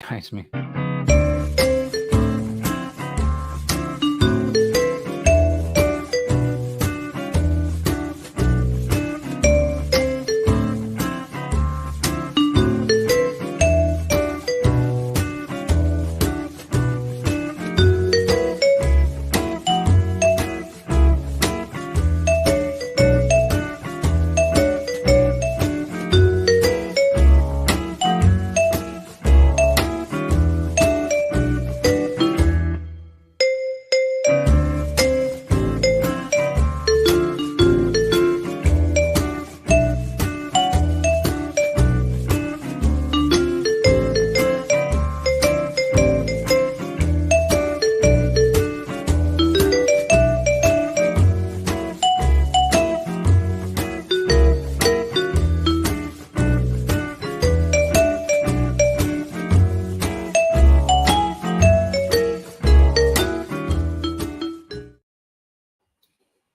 It's me.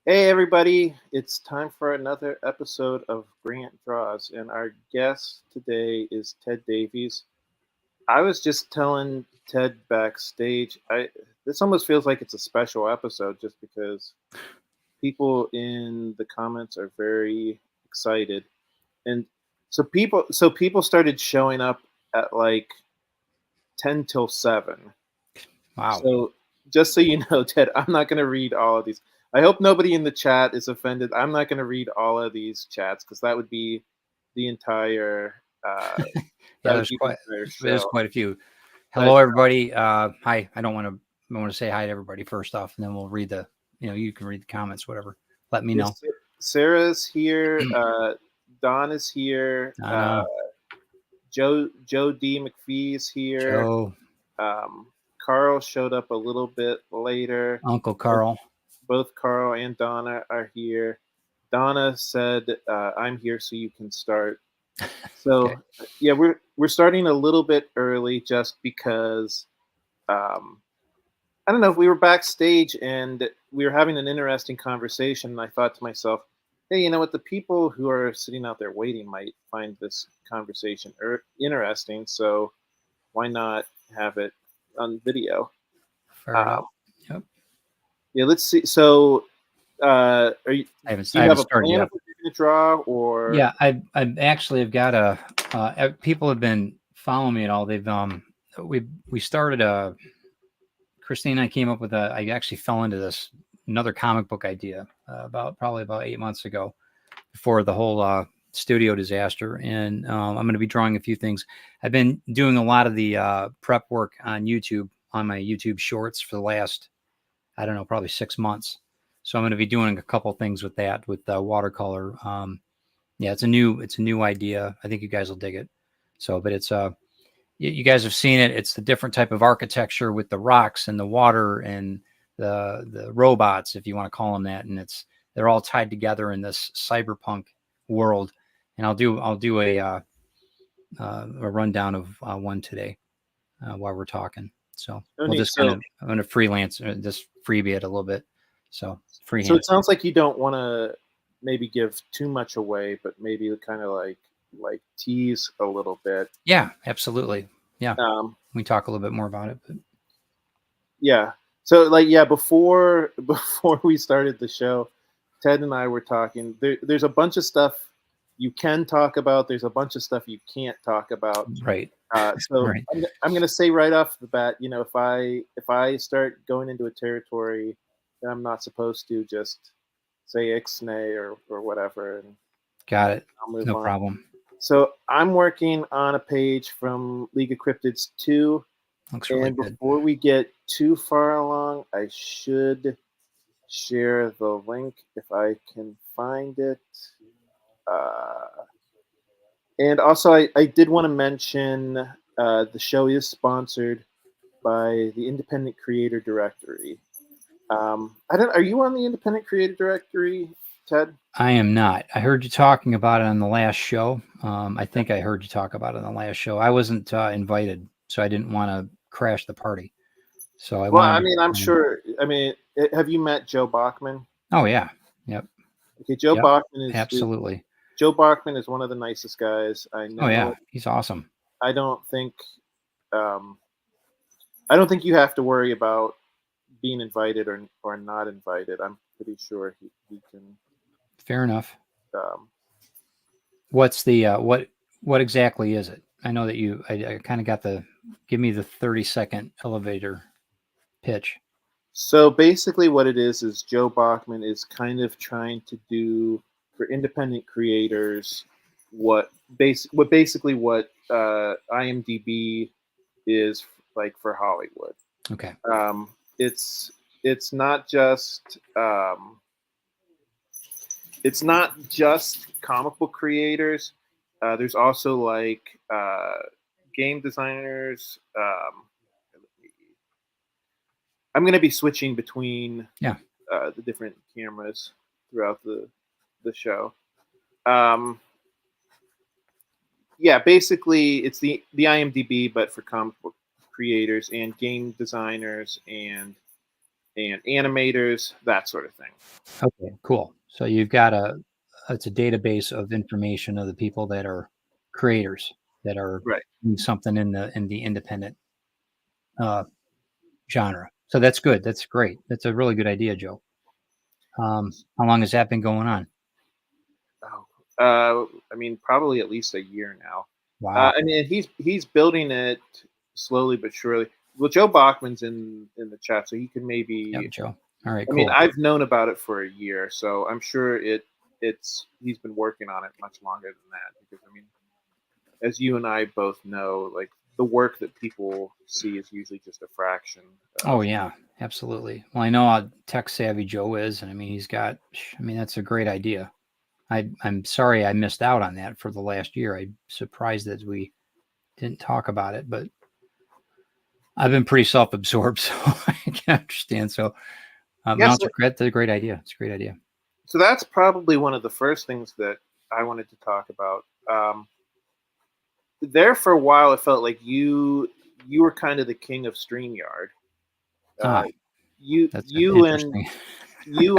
Hey everybody, it's time for another episode of Grant Draws, and our guest today is Ted Davies. I was just telling Ted backstage, this almost feels like it's a special episode just because people in the comments are very excited. And so people started showing up at like 10 till 7. Wow. So just so you know, Ted, I'm not going to read all of these. I hope nobody in the chat is offended. I'm not going to read all of these chats because that would be the entire. Yeah, That would there's be the quite entire there's show. quite a few. But Hello, everybody. Hi. I want to say hi to everybody first off, and then we'll read the. You can read the comments, whatever. Let me know. yes, Sarah's here. Don is here. Joe D. McPhee's here. Joe, Carl showed up a little bit later. Uncle Carl. Both Carl and Donna are here. Donna said, "I'm here, so you can start." So Okay. yeah, we're starting a little bit early just because I don't know. We were backstage and we were having an interesting conversation, and I thought to myself, "Hey, you know what? The people who are sitting out there waiting might find this conversation interesting. So why not have it on video?" Fair enough. Yep. Yeah, let's see. So, are you? I haven't Do you have a started plan yet. of what you're going to draw, or? Yeah, I actually have got people have been following me at all. They've we started Christine and I came up with I actually fell into this another comic book idea probably about 8 months ago before the whole studio disaster. And I'm going to be drawing a few things. I've been doing a lot of the prep work on YouTube, on my YouTube shorts for the last, I don't know, probably 6 months. So I'm going to be doing a couple things with that, with watercolor. Yeah, it's a new idea. I think you guys will dig it. So, but it's you guys have seen it. It's the different type of architecture with the rocks and the water and the robots, if you want to call them that, and they're all tied together in this cyberpunk world. And I'll do a rundown of one today while we're talking. So we'll just I'm going to freelance, just freebie it a little bit. So freehand. So it sounds like you don't want to maybe give too much away, but maybe kind of like tease a little bit. Yeah, absolutely. Yeah. We talk a little bit more about it, but yeah. So before we started the show, Ted and I were talking. There's a bunch of stuff you can talk about. There's a bunch of stuff you can't talk about. Right. So right. I'm going to say right off the bat, if I start going into a territory that I'm not supposed to, just say ixnay or whatever. And got it. I'll move no on. problem. So I'm working on a page from League of Cryptids 2. Looks really good. Before we get too far along, I should share the link if I can find it. And also, I did want to mention the show is sponsored by the Independent Creator Directory. Are you on the Independent Creator Directory, Ted? I am not. I heard you talking about it on the last show. I think I heard you talk about it on the last show. I wasn't invited, so I didn't want to crash the party. So I'm sure. Have you met Joe Bachman? Oh yeah. Yep. Okay, Joe Bachman is absolutely. Joe Bachman is one of the nicest guys I know. Oh yeah, he's awesome. I don't think um, I don't think you have to worry about being invited or not invited. I'm pretty sure he can. Fair enough. Um, What's the what exactly is it? I know that I kind of got the give me the 30-second elevator pitch. so basically, what it is Joe Bachman is kind of trying to do for independent creators what basically what IMDb is like for Hollywood. Okay. Um, it's not just it's not just comic book creators. There's also like game designers. I'm going to be switching between Yeah. the different cameras throughout the show. Um, yeah, basically it's the IMDb, but for comic book creators and game designers and animators, that sort of thing. Okay. Cool. So you've got it's a database of information of the people that are creators that are Right. doing something in the independent uh, genre. So that's good. That's great. That's a really good idea, Joe. How long has that been going on? Oh, I mean, probably at least a year now. Wow. I mean, he's building it slowly but surely. Well, Joe Bachman's in the chat, so he can Yep, maybe. Joe. All right. I mean, Cool. I've known about it for a year, so I'm sure it's he's been working on it much longer than that. Because I mean, as you and I both know, like the work that people see is usually just a fraction Oh of. yeah, absolutely. Well, I know how tech savvy Joe is, and I mean he's got. I mean that's a great idea. I'm sorry I missed out on that for the last year. I'm surprised that we didn't talk about it, but I've been pretty self-absorbed, so I can understand. So, Yes, Mounts are great. That's a great idea. It's a great idea. so that's probably one of the first things that I wanted to talk about. There for a while, it felt like you were kind of the king of Streamyard. Uh, Ah, you that's you and interesting. you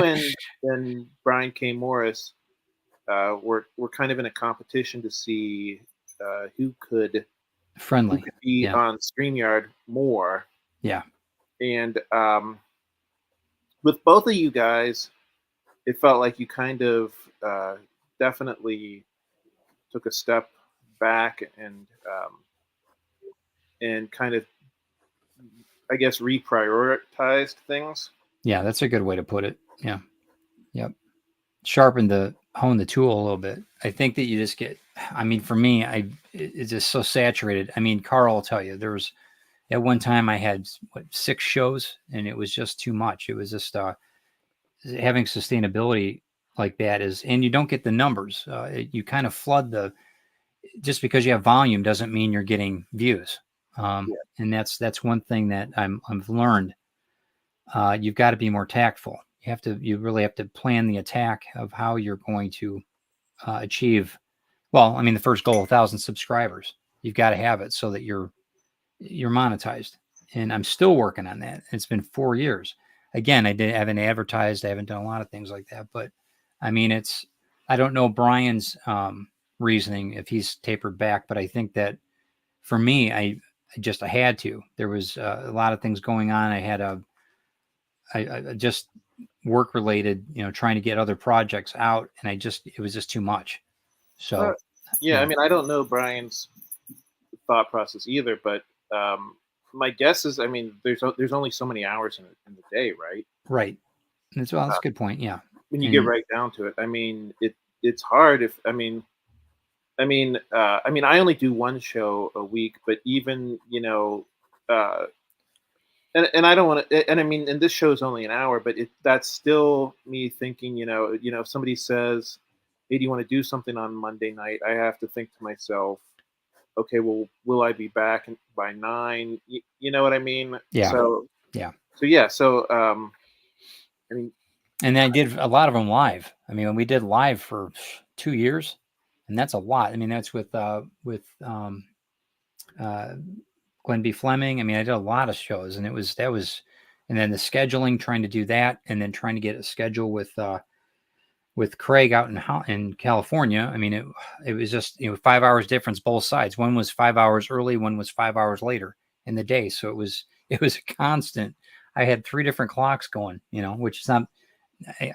and Brian K. Morris were kind of in a competition to see uh, who could who Friendly. could be Yeah. on Streamyard more. Yeah. And with both of you guys, it felt like you kind of definitely took a step back and kind of, I guess, reprioritized things. Yeah. That's a good way to put it. Yeah. Yep. Hone the tool a little bit. I think that you just get. I mean, for me, it's just so saturated. I mean, Carl will tell you there was at one time I had what 6 shows, and it was just too much. It was just having sustainability like that is, and you don't get the numbers. You kind of flood the just because you have volume doesn't mean you're getting views. Yeah. And that's one thing that I've learned. You've got to be more tactful. You really have to plan the attack of how you're going to achieve. Well, I mean, the first goal, 1,000 subscribers. You've got to have it so that you're monetized. And I'm still working on that. It's been 4 years. Again, haven't advertised. I haven't done a lot of things like that. But I mean, I don't know Brian's reasoning if he's tapered back, but I think that for me, I had to. There was a lot of things going on. I just work related, trying to get other projects out, and it was just too much. Uh, So, yeah, I mean, I don't know Brian's thought process either, but my guess is, I mean, there's only so many hours in the day, right? right. That's a good point. Yeah. When you get And right down to it, I mean, it's hard if I mean, I only do one show a week, but even uh, and I don't want to, and I mean, and this show is only an hour, but that's still me thinking, if somebody says, "Hey, do you want to do something on Monday night?" I have to think to myself, okay, well, will I be back by 9? You know what I mean? yeah, So, yeah. so yeah, so I mean, And I did a lot of them live. I mean, we did live for 2 years, and that's a lot. I mean, that's with uh, Glenn B. Fleming. I mean, I did a lot of shows, and and then the scheduling, trying to do that, and then trying to get a schedule with Craig out in California. I mean, it was just 5 hours difference both sides. One was 5 hours early, one was 5 hours later. in the day. So it was a constant. I had 3 different clocks going, which is not,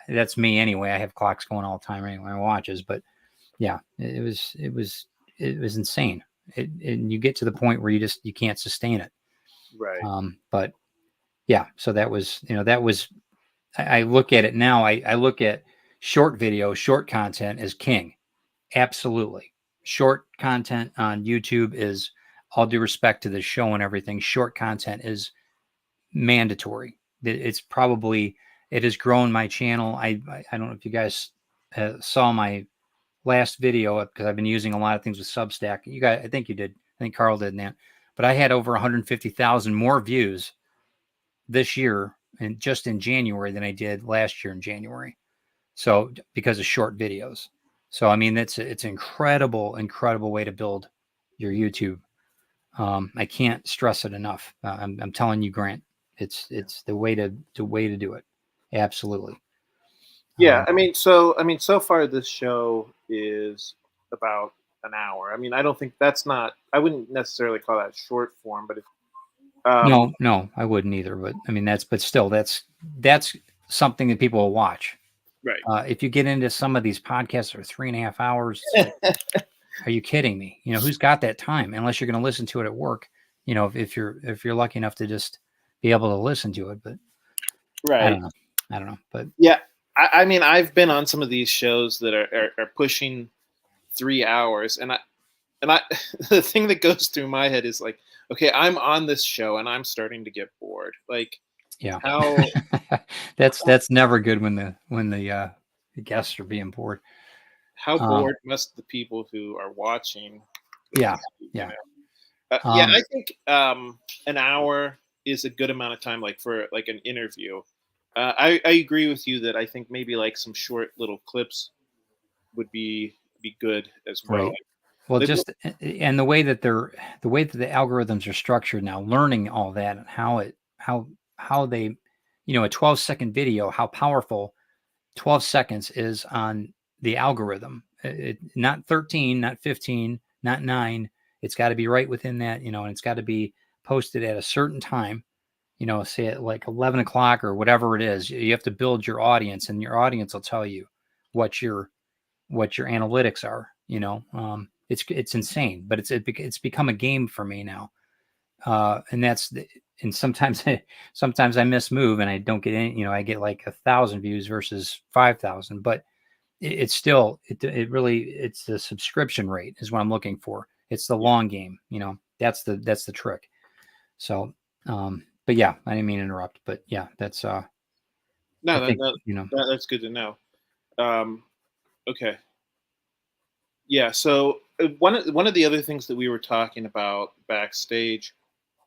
that's me anyway. I have clocks going all the time anyway, my watches, but yeah, it was insane. And you get to the point where you can't sustain it. Right. But yeah, so that was, I look at it now. I look at short video, short content as king. Absolutely. Short content on YouTube is, all due respect to the show and everything, short content is mandatory. It's probably, it has grown my channel. I don't know if you guys saw my last video, because I've been using a lot of things with Substack. You guys, I think you did. I think Carl did that. But I had over 150,000 more views this year and just in January than I did last year in January. So because of short videos. So I mean, it's an incredible, incredible way to build your YouTube. I can't stress it enough. I'm telling you, Grant, it's the way to do it. Absolutely. Yeah, so far this show is about an hour. I mean, I don't think that's not. I wouldn't necessarily call that short form, but if No, I wouldn't either. But I mean, but still, that's something that people will watch. right. If you get into some of these podcasts that are 3.5 hours, it's like, are you kidding me? Who's got that time? Unless you're going to listen to it at work. If you're lucky enough to just be able to listen to it. But I Right. don't know. I don't know. But Yeah. I mean, I've been on some of these shows that are pushing 3 hours, and the thing that goes through my head is like, okay, I'm on this show and I'm starting to get bored. Like, yeah, how that's never good when the guests are being bored. how Um, bored must the people who are watching yeah, be, yeah. yeah, Um, I think an hour is a good amount of time, like for like an interview. I agree with you that I think maybe like some short little clips would be good as well. right. Well, Like, just and the way that the algorithms are structured now, learning all that and how they, a 12-second video, how powerful 12 seconds is on the algorithm. Not 13, not 15, not 9. It's got to be right within that, and it's got to be posted at a certain time, say at like 11 o'clock or whatever it is. You have to build your audience, and your audience will tell you what your analytics are. It's insane, but it's become a game for me now. And and sometimes sometimes I miss move and I don't get any, I get like 1,000 views versus 5,000, but it's still, it really, it's the subscription rate is what I'm looking for. It's the yeah, long game, that's the trick. So, but yeah, I didn't mean to interrupt, but yeah, I no, think, that's good to know. Um, okay, yeah. So one of the other things that we were talking about backstage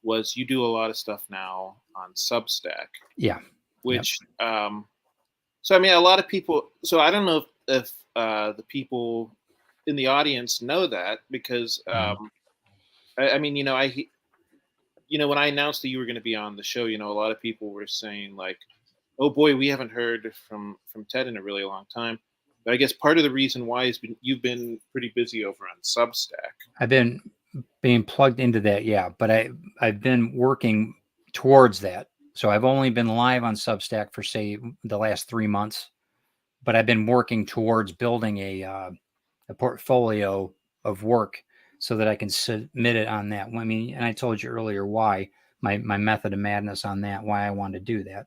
was you do a lot of stuff now on Substack, yeah, yep. which so I mean a lot of people. So I don't know if the people in the audience know that because Mhm. I mean when I announced that you were going to be on the show, a lot of people were saying like, "Oh boy, we haven't heard from Ted in a really long time." But I guess part of the reason why is you've been pretty busy over on Substack. I've been being plugged into that, yeah, but I've been working towards that. So I've only been live on Substack for say the last 3 months, but I've been working towards building a portfolio of work so that I can submit it on that. I mean, and I told you earlier why my method of madness on that, why I wanted to do that.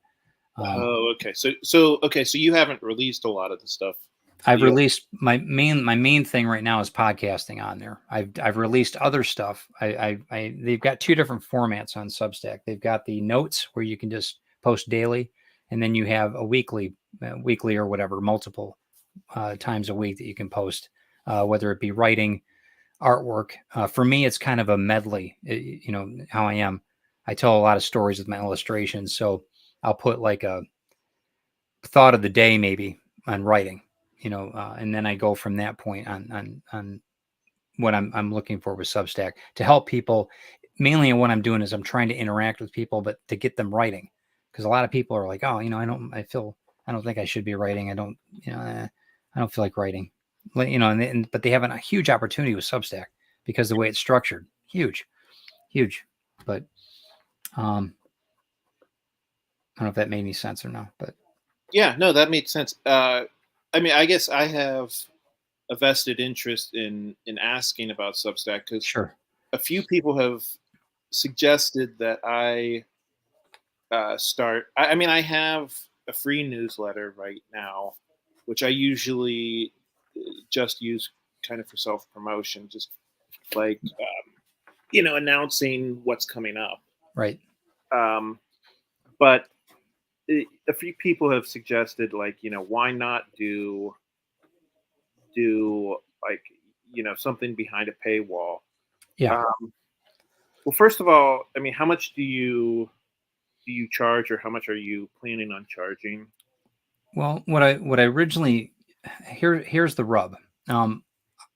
Um, Oh, okay. So you haven't released a lot of the stuff. I've The released my main thing right now is podcasting on there. I've released other stuff. They've got 2 different formats on Substack. They've got the notes where you can just post daily, and then you have a weekly or whatever, multiple times a week that you can post, whether it be writing, artwork. For me, it's kind of a medley. How I am. I tell a lot of stories with my illustrations, so I'll put like a thought of the day maybe on writing, and then I go from that point on what I'm looking for with Substack to help people. Mainly, what I'm doing is I'm trying to interact with people, but to get them writing, because a lot of people are like, oh, I don't think I should be writing. I don't feel like writing, but they have a huge opportunity with Substack because the way it's structured, huge, huge. But I don't know if that made any sense or not, but Yeah, no, that made sense. I mean, I guess I have a vested interest in asking about Substack because sure. a few people have suggested that I start. I mean, I have a free newsletter right now, which I usually just use kind of for self promotion, just like announcing what's coming up. Right. Um, but a few people have suggested, like, why not do like something behind a paywall. Yeah. Um, well, first of all, I mean, how much do you charge, or how much are you planning on charging? Well, what I originally here's the rub. Um,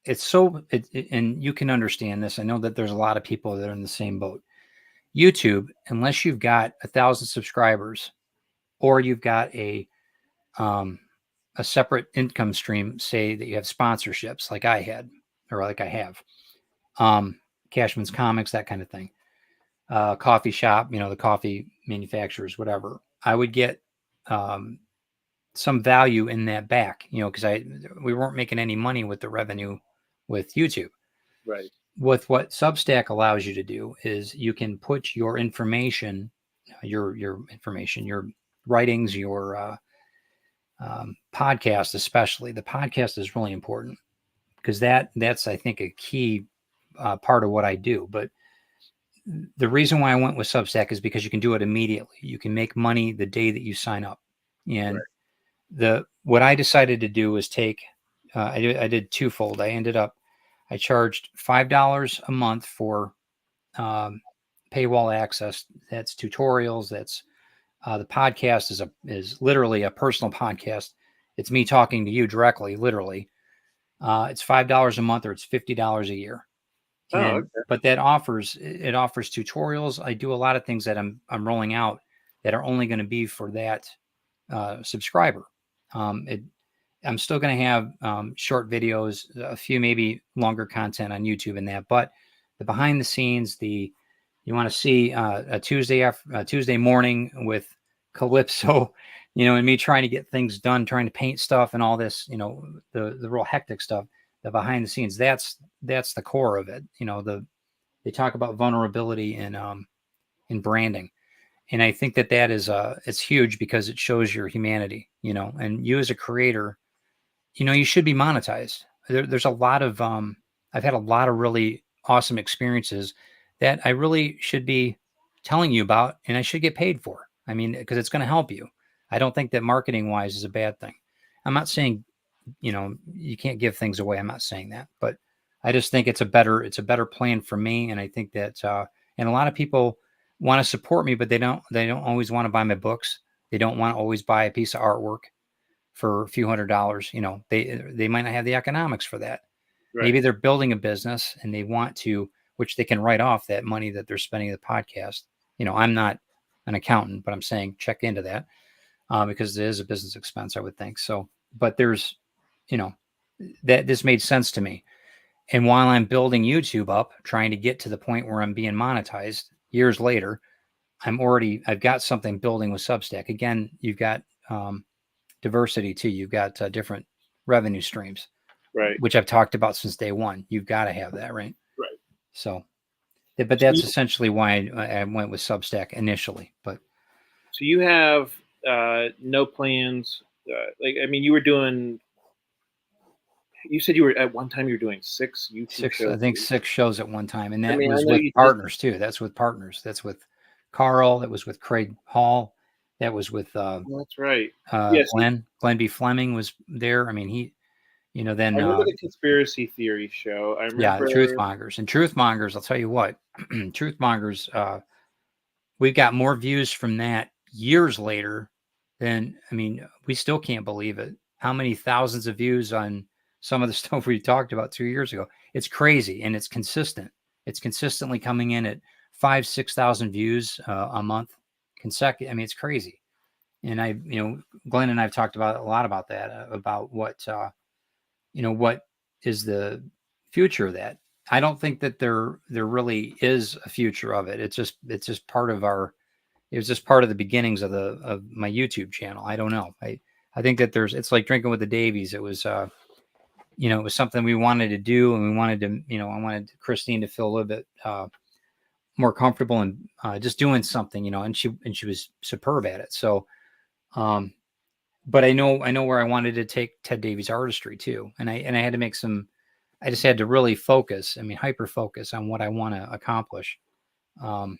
it's so and you can understand this. I know that there's a lot of people that are in the same boat. YouTube, unless you've got 1,000 subscribers or you've got um, a separate income stream, say that you have sponsorships like I had or like I have, Cashman's Comics, that kind of thing, coffee shop, the coffee manufacturers, whatever. I would get um, some value in that back, because we weren't making any money with the revenue with YouTube. Right. With what Substack allows you to do is you can put your information, your information, your writings, your podcast, especially the podcast is really important because that's I think a key part of what I do. But the reason why I went with Substack is because you can do it immediately. You can make money the day that you sign up, and Right. the what I decided to do was take I did twofold. I charged $5 a month for um, paywall access. That's tutorials. That's the podcast is literally a personal podcast. It's me talking to you directly, literally. It's $5 a month or it's $50 a year. Oh, And okay. but that offers tutorials. I do a lot of things that I'm rolling out that are only going to be for that subscriber. It I'm still going to have short videos, a few maybe longer content on YouTube and that, but the behind the scenes, you want to see a Tuesday morning with Calypso, and me trying to get things done, trying to paint stuff and all this, the real hectic stuff, the behind the scenes. That's the core of it. They talk about vulnerability in branding, and I think that is it's huge because it shows your humanity, and you as a creator you should be monetized. There's a lot of I've had a lot of really awesome experiences that I really should be telling you about and I should get paid for. I mean, because it's going to help you. I don't think that marketing wise is a bad thing. I'm not saying, you can't give things away. I'm not saying that, but I just think it's a better plan for me. And I think that, and a lot of people want to support me, but they don't always want to buy my books. They don't want to always buy a piece of artwork for a few $100s. They might not have the economics for that. Right. Maybe they're building a business and they want to, which they can write off that money that they're spending the podcast. I'm not an accountant, but I'm saying check into that because it is a business expense, I would think. So, but there's, you know, that this made sense to me. And while I'm building YouTube up, trying to get to the point where I'm being monetized years later, I've got something building with Substack. Again, you've got diversity too. You've got different revenue streams, Right. which I've talked about since day one. You've got to have that, right? Right. So, but So that's you, essentially why I went with Substack initially. But so you have no plans. Like, I mean, you were doing. You said you were at one time you were doing 6 YouTube I shows a think week. 6 shows at one time, and I that mean, I was know with you did. partners too. That's with partners. That's with Carl. That was with Craig Hall. That was with That's right. Yes, Glenn B. Fleming was there. I mean, then I remember the conspiracy theory show. I yeah, remember. Truthmongers. I'll tell you what, Truthmongers. We've got more views from that years later than, I mean, we still can't believe it. How many thousands of views on some of the stuff we talked about 2 years ago? It's crazy and it's consistent. It's consistently coming in at 6,000 views a month consecutive. I mean, it's crazy. And Glenn and I've talked about a lot about that, about what is the future of that. I don't think that there really is a future of it. It's just part of our. It was just part of the beginnings of my YouTube channel. I don't know. I think that it's like drinking with the Davies. It was it was something we wanted to do, and we wanted to I wanted Christine to feel a little bit more comfortable and just doing something, and she was superb at it. So, um, but I know where I wanted to take Ted Davies artistry too, and I had to make some. I just had to really focus. I mean, hyper focus on what I want to accomplish um,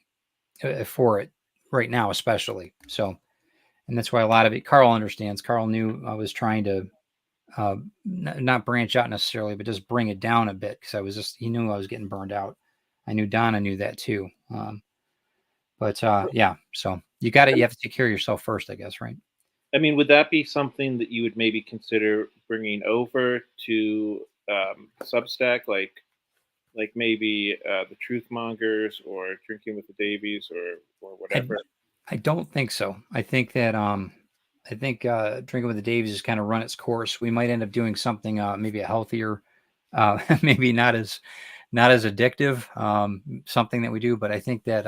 for it right now, especially. So, and that's why a lot of it. Carl understands. Carl knew I was trying to not branch out necessarily, but just bring it down a bit because he knew I was getting burned out. I knew Donna knew that too. But yeah, so you have to take care of yourself first, I guess, right? I mean, would that be something that you would maybe consider bringing over to Substack, like maybe the Truth Mongers or Drinking with the Davies or I whatever? I don't think so. I think drinking with the Davies has kind of run its course. We might end up doing something maybe a healthier, maybe not as addictive, something that we do. But I think that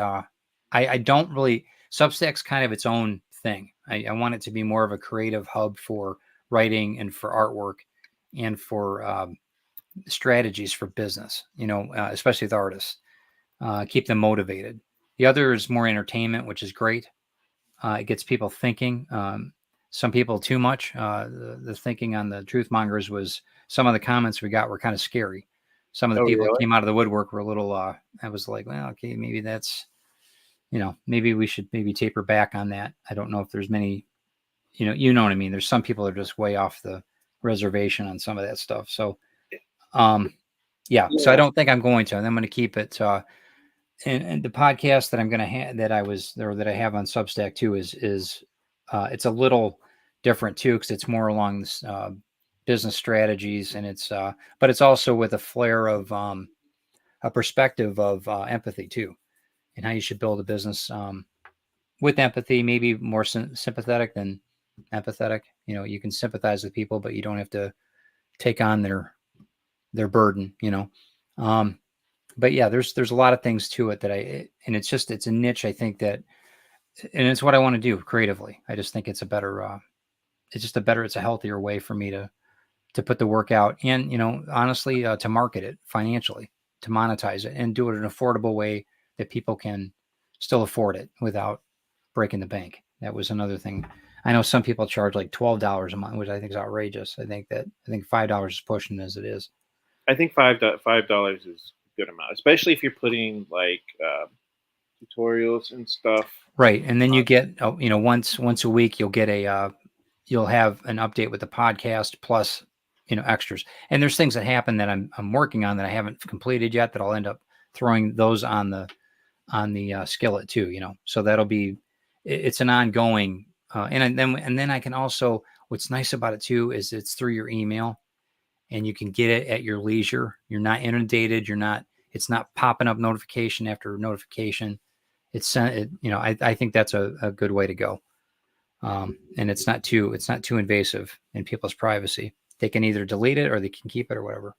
I don't really Substack's kind of its own thing. I want it to be more of a creative hub for writing and for artwork and for strategies for business. Especially with artists, keep them motivated. The other is more entertainment, which is great. It gets people thinking. Some people too much. The thinking on the truth mongers was some of the comments we got were kind of scary. Some of the Oh, people that really? came out of the woodwork were a little. I was like, well, okay, maybe that's maybe we should maybe taper back on that. I don't know if there's many. You know what I mean. There's some people that are just way off the reservation on some of that stuff. So, yeah. So I Yeah. don't think I'm going to. And I'm going to keep it. And the podcast that I'm going to have that I have on Substack too is it's a little different too because it's more along this, business strategies and but it's also with a flair of a perspective of empathy too and how you should build a business with empathy, maybe more sympathetic than empathetic. You can sympathize with people, but you don't have to take on their burden. Um, but yeah, there's a lot of things to it and it's a niche. I think that, and it's what I want to do creatively. I just think it's a better, it's a healthier way for me to put the work out and, honestly, to market it financially, to monetize it and do it in an affordable way that people can still afford it without breaking the bank. That was another thing. I know some people charge like $12 a month, which I think is outrageous. I think $5 is pushing as it is. I think $5 is a good amount, especially if you're putting like tutorials and stuff. Right. And then you get, once a week, you'll have an update with the podcast plus, extras. And there's things that happen that I'm working on that I haven't completed yet that I'll end up throwing those on the skillet too, so that'll be, it's an ongoing, and then I can also, what's nice about it too, is it's through your email and you can get it at your leisure. You're not inundated. It's not popping up notification after notification. It's sent, I think that's a good way to go. And it's not too invasive in people's privacy. They can either delete it or they can keep it or whatever.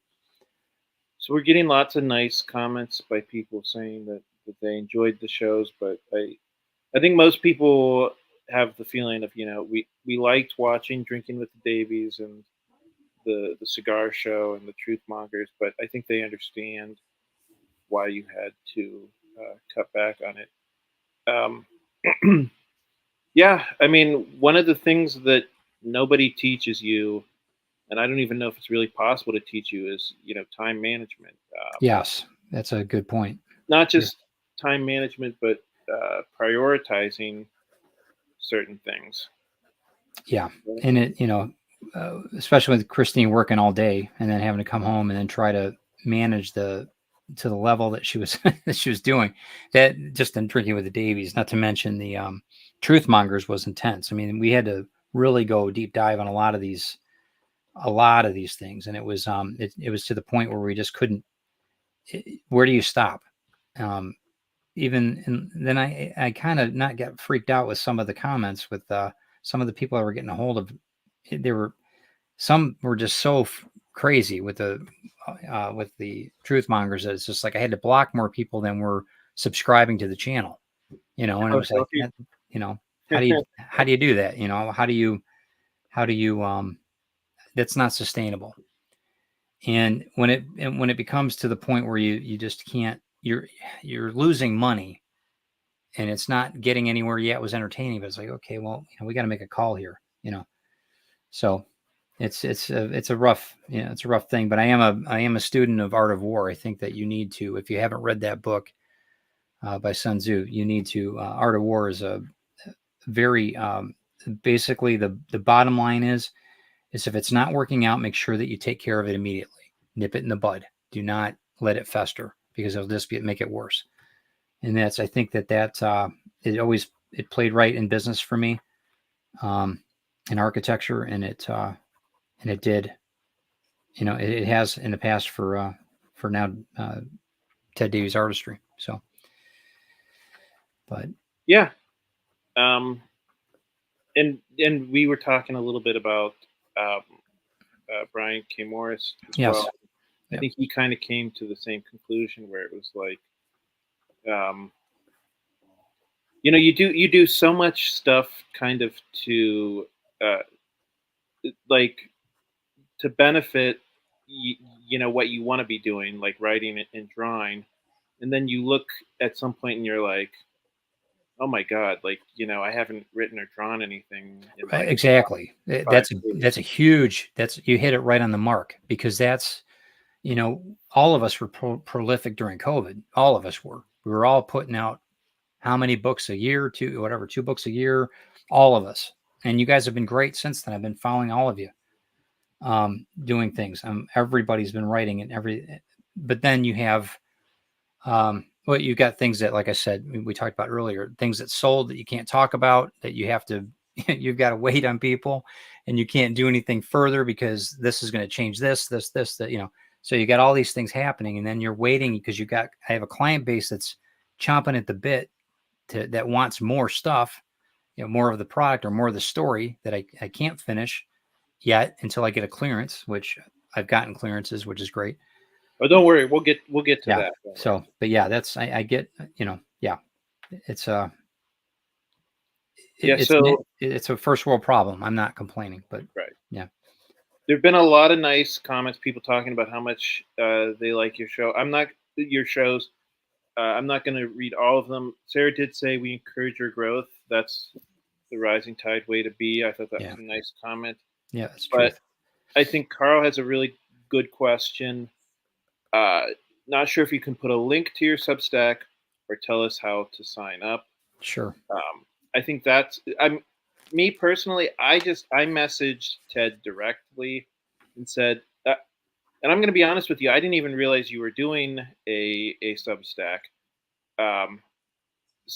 So we're getting lots of nice comments by people saying that they enjoyed the shows, but I think most people have the feeling of we liked watching Drinking with the Davies and the cigar show and the Truth Mongers, but I think they understand why you had to cut back on it. Yeah, I mean, one of the things that nobody teaches you, and I don't even know if it's really possible to teach you, is time management. Yes, that's a good point. Not Yeah. just time management, but prioritizing certain things. Yeah. And especially with Christine working all day and then having to come home and then try to manage to the level that she was that she was doing that just in drinking with the Davies, not to mention the truth mongers was intense. I mean, we had to really go deep dive on a lot of these things. And it was to the point where we just couldn't, where do you stop? Um, Even and then I kind of not get freaked out with some of the comments with some of the people that were getting a hold of. They were Some were just so crazy with the truth mongers. It's just like I had to block more people than were subscribing to the channel, and it Oh, was like, really? how do you do that? How do you that's not sustainable. And when it becomes to the point where you just can't, you're losing money and it's not getting anywhere yet. It was entertaining, but it's like, okay, well, we got to make a call here. So it's a rough, it's a rough thing. But I am a student of Art of War. I think that you need to, if you haven't read that book by Sun Tzu, you need to. Art of War is a very basically the bottom line is if it's not working out, make sure that you take care of it immediately. Nip it in the bud. Do not let it fester because it'll just make it worse. And I think that it played right in business for me, in architecture, and it did, it has in the past for now, Ted Davies artistry. So, but Yeah. Um, and we were talking a little bit about um, Brian K. Morris as yes, well. I yep. think he kind of came to the same conclusion where it was like, um, you do so much stuff kind of to uh, like to benefit what you want to be doing, like writing and drawing, and then you look at some point and you're like, oh my god, like I haven't written or drawn anything in like Exactly. 5 That's days. a huge. You hit it right on the mark because that's, all of us were prolific during COVID. All of us were. We were all putting out how many books a year, two books a year, all of us. And you guys have been great since then. I've been following all of you, doing things. Everybody's been writing but then you have, well, you got things that, like I said, we talked about earlier, things that sold that you can't talk about, that you have to, you've got to wait on people, and you can't do anything further because this is going to change that. So you got all these things happening, and then you're waiting because I have a client base that's chomping at the bit that wants more stuff, more of the product or more of the story that I can't finish yet until I get a clearance, which I've gotten clearances, which is great. Oh, don't worry, we'll get to Yeah. that. Don't worry. So, but yeah, I get, yeah, it's Yeah. So it's a first world problem. I'm not complaining, but right, yeah, there've been a lot of nice comments, people talking about how much they like your show. I'm not your shows. I'm not going to read all of them. Sarah did say we encourage your growth. That's the rising tide way to be. I thought that yeah, was a nice comment. yeah, that's But truth. I think Carl has a really good question. Uh, Not sure if you can put a link to your Substack or tell us how to sign up. Sure. I think I'm me personally. I messaged Ted directly and said, and I'm going to be honest with you. I didn't even realize you were doing a Substack. Um,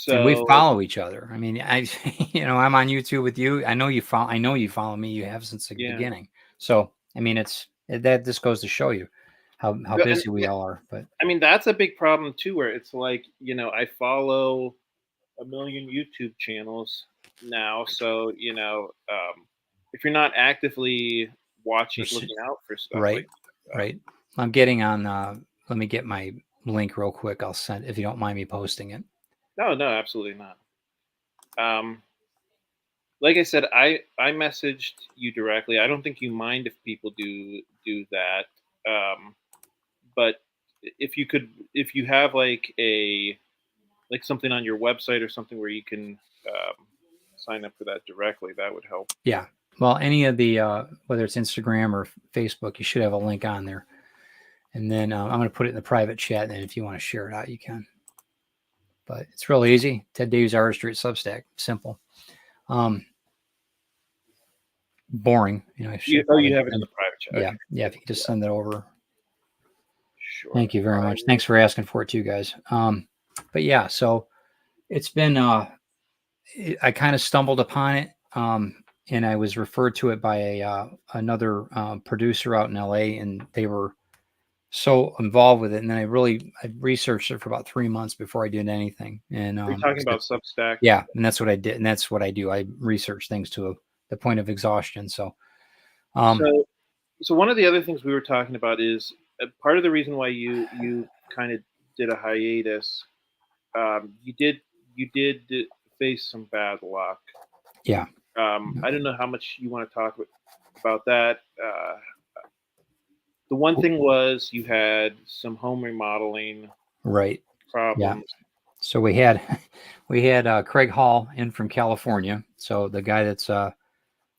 And we so follow each other. I mean, I'm on YouTube with you. I know you follow me. You have since the yeah, beginning. So, I mean, that this goes to show you how and busy we all are. But I mean that's a big problem too. Where it's like I follow a million YouTube channels now, so if you're not actively we're watching, looking out for stuff right, like right. I'm getting on. Let me get my link real quick. I'll send if you don't mind me posting it. no, no, absolutely not. Um, like I said, I messaged you directly. I don't think you mind if people do that. But if you have like something on your website or something where you can sign up for that directly, that would help. Yeah. Well, any of the whether it's Instagram or Facebook, you should have a link on there. And then I'm going to put it in the private chat. And if you want to share it out, you can. But it's real easy. Ted Davies Artistry at Substack. Simple. Boring. I should You probably. have it in the private chat. Yeah. Okay. Yeah. If you could just send that over. Sure. Thank you very much. Thanks for asking for it too, guys. But yeah, so it's been, I kind of stumbled upon it. And I was referred to it by another producer out in LA, and they were so involved with it. And then I researched it for about 3 months before I did anything. And Are you talking about Substack? yeah, and that's what I did, and that's what I do. I research things to the point of exhaustion. So, um, So So one of the other things we were talking about is part of the reason why you kind of did a hiatus. You did face some bad luck. Yeah. I don't know how much you want to talk about that. The one thing was you had some home remodeling Right. Yeah. problems. So we had we had Craig Hall in from California. So the guy that's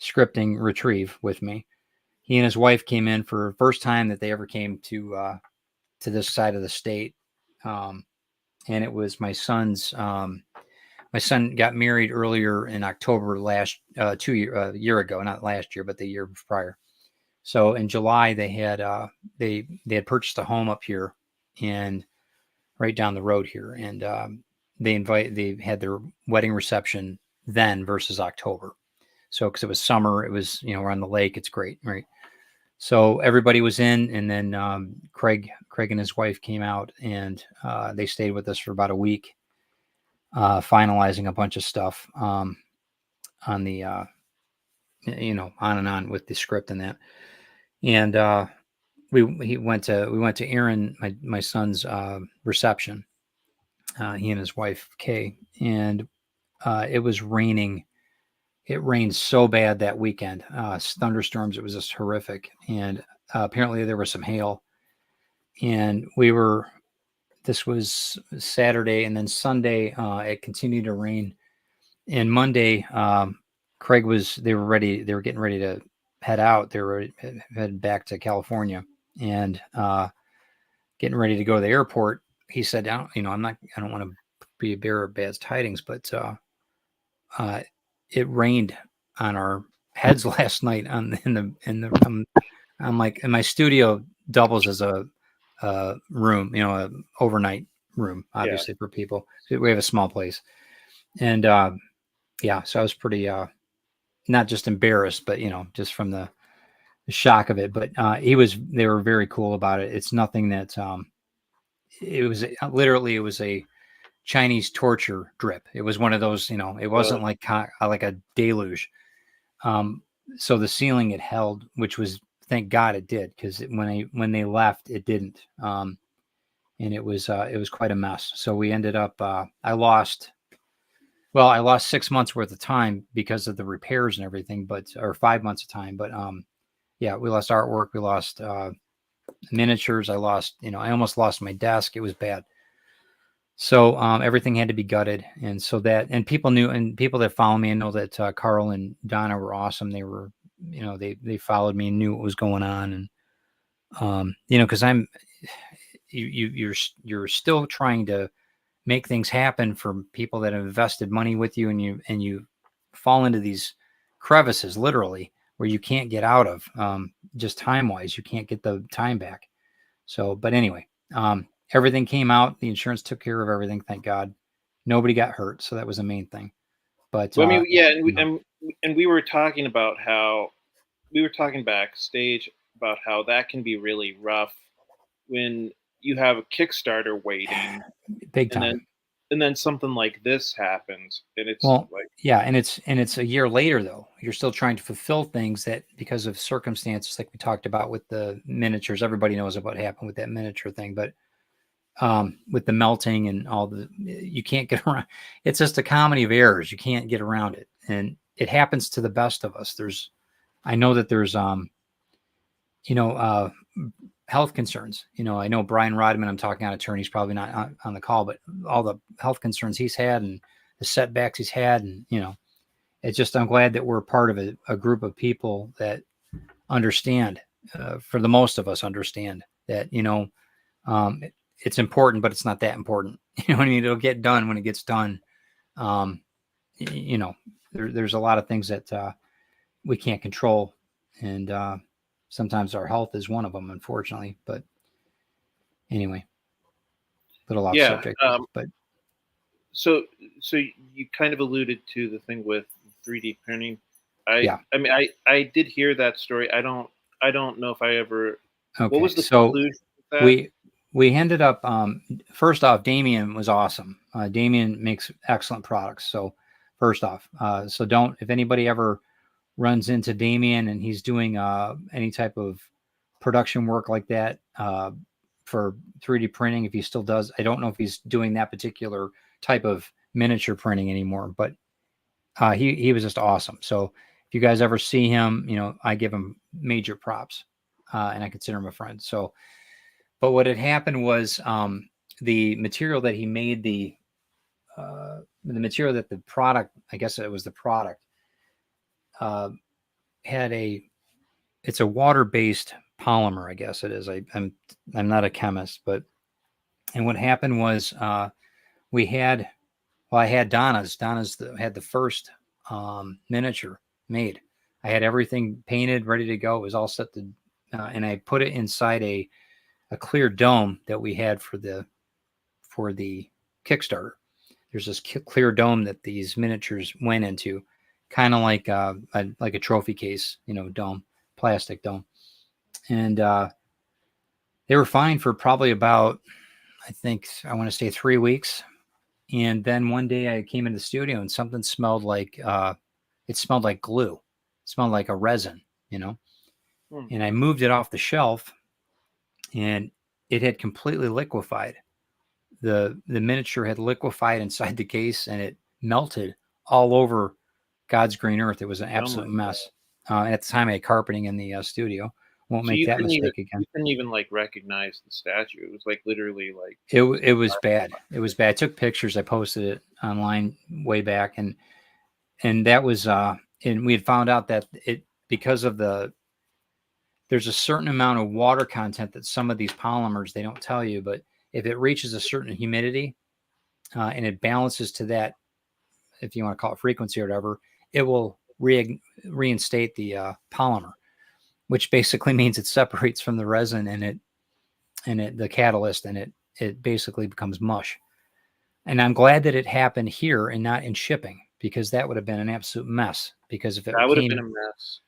scripting Retrieve with me. He and his wife came in for the first time that they ever came to this side of the state. Um, and it was my son got married earlier in October last 2 year year ago, not last year, but the year prior. So in July they had purchased a home up here and right down the road here, and they had their wedding reception then versus October. So because it was summer, it was we're on the lake, it's great, right? So everybody was in, and then Craig and his wife came out, and they stayed with us for about a week, finalizing a bunch of stuff on the on and on with the script and that. And we went to Aaron, my son's reception. He and his wife Kay, and it was raining. It rained so bad that weekend, thunderstorms. It was just horrific, and apparently there was some hail. And this was Saturday, and then Sunday it continued to rain. And Monday, they were ready. They were getting ready to head out. They were headed back to California, and getting ready to go to the airport. He said, I don't want to be a bearer of bad tidings, but uh, it rained on our heads last night I'm like, and my studio doubles as a room, a overnight room, Yeah. obviously for people. We have a small place, and yeah, so I was pretty not just embarrassed, but just from the shock of it. But they were very cool about it. It's nothing that it was literally it was a Chinese torture drip. It was one of those, it wasn't like a deluge. Um, so the ceiling it held, which was thank God it did, because when they left, it didn't. And it was quite a mess. So we ended up I lost 6 months worth of time because of the repairs and everything, or 5 months of time. But yeah, we lost artwork, we lost miniatures, I almost lost my desk. It was bad. So everything had to be gutted, and people knew, and people that follow me and know that Carl and Donna were awesome. They were, they followed me and knew what was going on, and because you're still trying to make things happen for people that have invested money with you, and you fall into these crevices literally where you can't get out of, just time wise, you can't get the time back. So, but anyway, everything came out. The insurance took care of everything. Thank God. Nobody got hurt. So that was the main thing. But, Well, I mean, yeah, and you we know, and we were talking about how we were talking backstage about how that can be really rough when you have a Kickstarter waiting, big and time. then something like this happens, and it's Well, like, yeah. And it's a year later though. You're still trying to fulfill things that because of circumstances like we talked about with the miniatures, everybody knows about what happened with that miniature thing, but with the melting and all you can't get around. It's just a comedy of errors. You can't get around it. And it happens to the best of us. I know that there's, you know, uh, health concerns. I know Brian Rodman, I'm talking on attorney's probably not on the call, but all the health concerns he's had and the setbacks he's had. And, it's just, I'm glad that we're part of a group of people that understand, for the most of us understand that, um, it's important, but it's not that important. You know what I mean? It'll get done when it gets done. Um, you know, there's a lot of things that we can't control, and sometimes our health is one of them, unfortunately. But anyway, a little off yeah. subject, but So so you kind of alluded to the thing with 3D printing. yeah, I mean, I did hear that story. I don't know if I ever. What okay. was the So conclusion with that? we we ended up, first off, Damien was awesome. Damien makes excellent products. So first off, so don't, if anybody ever runs into Damien and he's doing any type of production work like that for 3D printing. If he still does, I don't know if he's doing that particular type of miniature printing anymore, but he was just awesome. So if you guys ever see him, I give him major props, and I consider him a friend. So, but what had happened was the material that he made, the material that the product, I guess it was the product, uh, had it's a water-based polymer, I guess it is. I'm not a chemist, and what happened was I had Donna's. Had the first miniature made. I had everything painted, ready to go. It was all set to, and I put it inside a clear dome that we had for the Kickstarter. There's this clear dome that these miniatures went into, kind of like a trophy case, dome, plastic dome, and they were fine for probably about, I want to say 3 weeks. And then one day I came into the studio and something smelled like it smelled like glue. It smelled like a resin, And I moved it off the shelf, and it had completely liquefied. The miniature had liquefied inside the case, and it melted all over God's green earth. It was an absolute mess. At the time, I had carpeting in the studio. Won't make that mistake again. You couldn't even like recognize the statue. It was like literally like it was bad. It was bad. I took pictures. I posted it online way back, and that was and we had found out that because of there's a certain amount of water content that some of these polymers, they don't tell you, but if it reaches a certain humidity and it balances to that, if you want to call it frequency or whatever, it will reinstate the polymer, which basically means it separates from the resin and the catalyst, and it basically becomes mush. And I'm glad that it happened here and not in shipping, because that would have been an absolute mess. Because if it would have been a mess.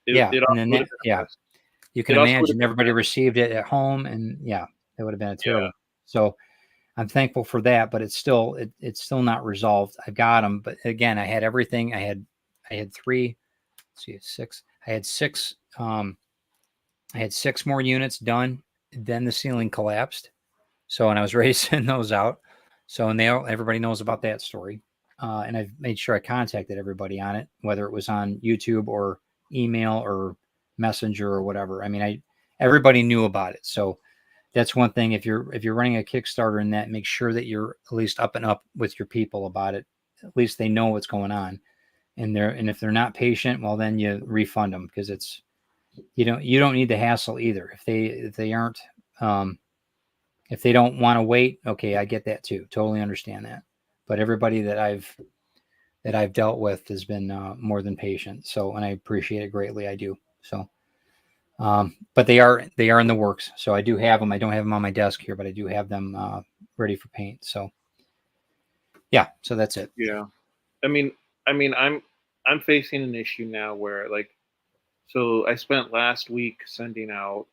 You can imagine everybody received it at home, and it would have been a terrible. Yeah. So I'm thankful for that, but it's still not resolved. I've got them, but again, I had everything. I had three. Let's see, six. I had six. I had 6 more units done. Then the ceiling collapsed. So, and I was ready to send those out. So, and everybody knows about that story. And I've made sure I contacted everybody on it, whether it was on YouTube or email or Messenger or whatever. I mean, everybody knew about it. So that's one thing. If you're running a Kickstarter in that, make sure that you're at least up and up with your people about it. At least they know what's going on. And if they're not patient, well, then you refund them, because it's, you don't need the hassle either. If they aren't, if they don't want to wait, okay, I get that too. Totally understand that. But everybody that I've dealt with has been more than patient. So, and I appreciate it greatly. I do. So, but they are in the works. So I do have them. I don't have them on my desk here, but I do have them ready for paint. So, yeah. So that's it. Yeah, I mean, I'm facing an issue now where, like, so I spent last week sending out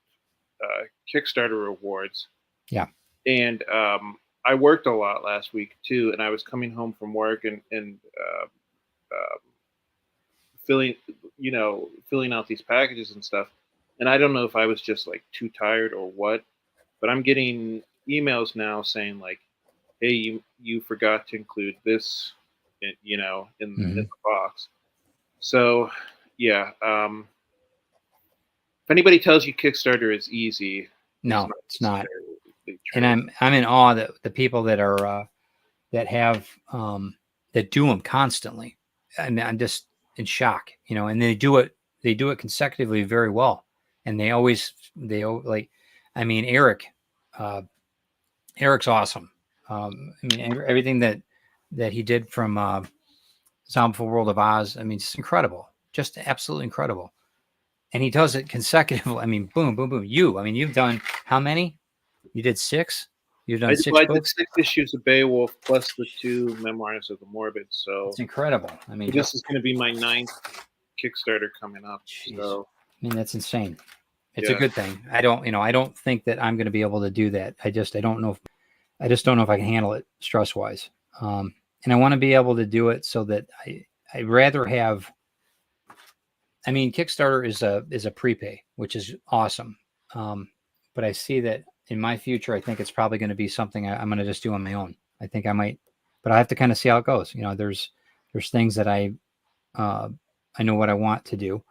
Kickstarter rewards. Yeah. And I worked a lot last week too, and I was coming home from work and filling out these packages and stuff. And I don't know if I was just like too tired or what, but I'm getting emails now saying like, "Hey, you forgot to include this, in the box." So, yeah. If anybody tells you Kickstarter is easy, no, it's not. And I'm in awe that the people that are that have that do them constantly. I'm just in shock, and they do it consecutively very well. And Eric, Eric's awesome. Everything that he did from Zombie World of Oz, it's incredible, just absolutely incredible. And he does it consecutively. Boom, boom, boom. You've done how many? You did 6? You've done 6 books? I did 6 issues of Beowulf plus the 2 memoirs of the Morbid. So it's incredible. This is going to be my 9th Kickstarter coming up. Geez. So that's insane. It's a good thing. I don't think that I'm going to be able to do that. I just don't know if I can handle it stress wise. And I want to be able to do it so that I'd rather have. Kickstarter is a prepay, which is awesome. but I see that in my future, I think it's probably going to be something I'm going to just do on my own. I think I might, but I have to kind of see how it goes. There's things that uh, I know what I want to do,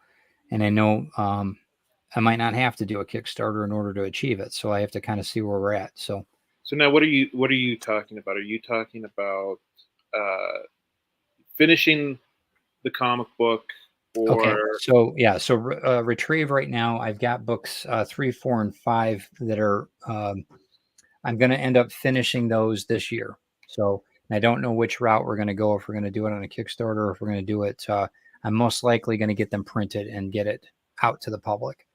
and I know I might not have to do a Kickstarter in order to achieve it. So I have to kind of see where we're at. So So now, what are you talking about? Are you talking about uh, finishing the comic book, okay, or so yeah, so Retrieve right now, I've got books 3, 4, and 5 that are. I'm going to end up finishing those this year. So I don't know which route we're going to go. If we're going to do it on a Kickstarter, or if we're going to do it, I'm most likely going to get them printed and get it out to the public.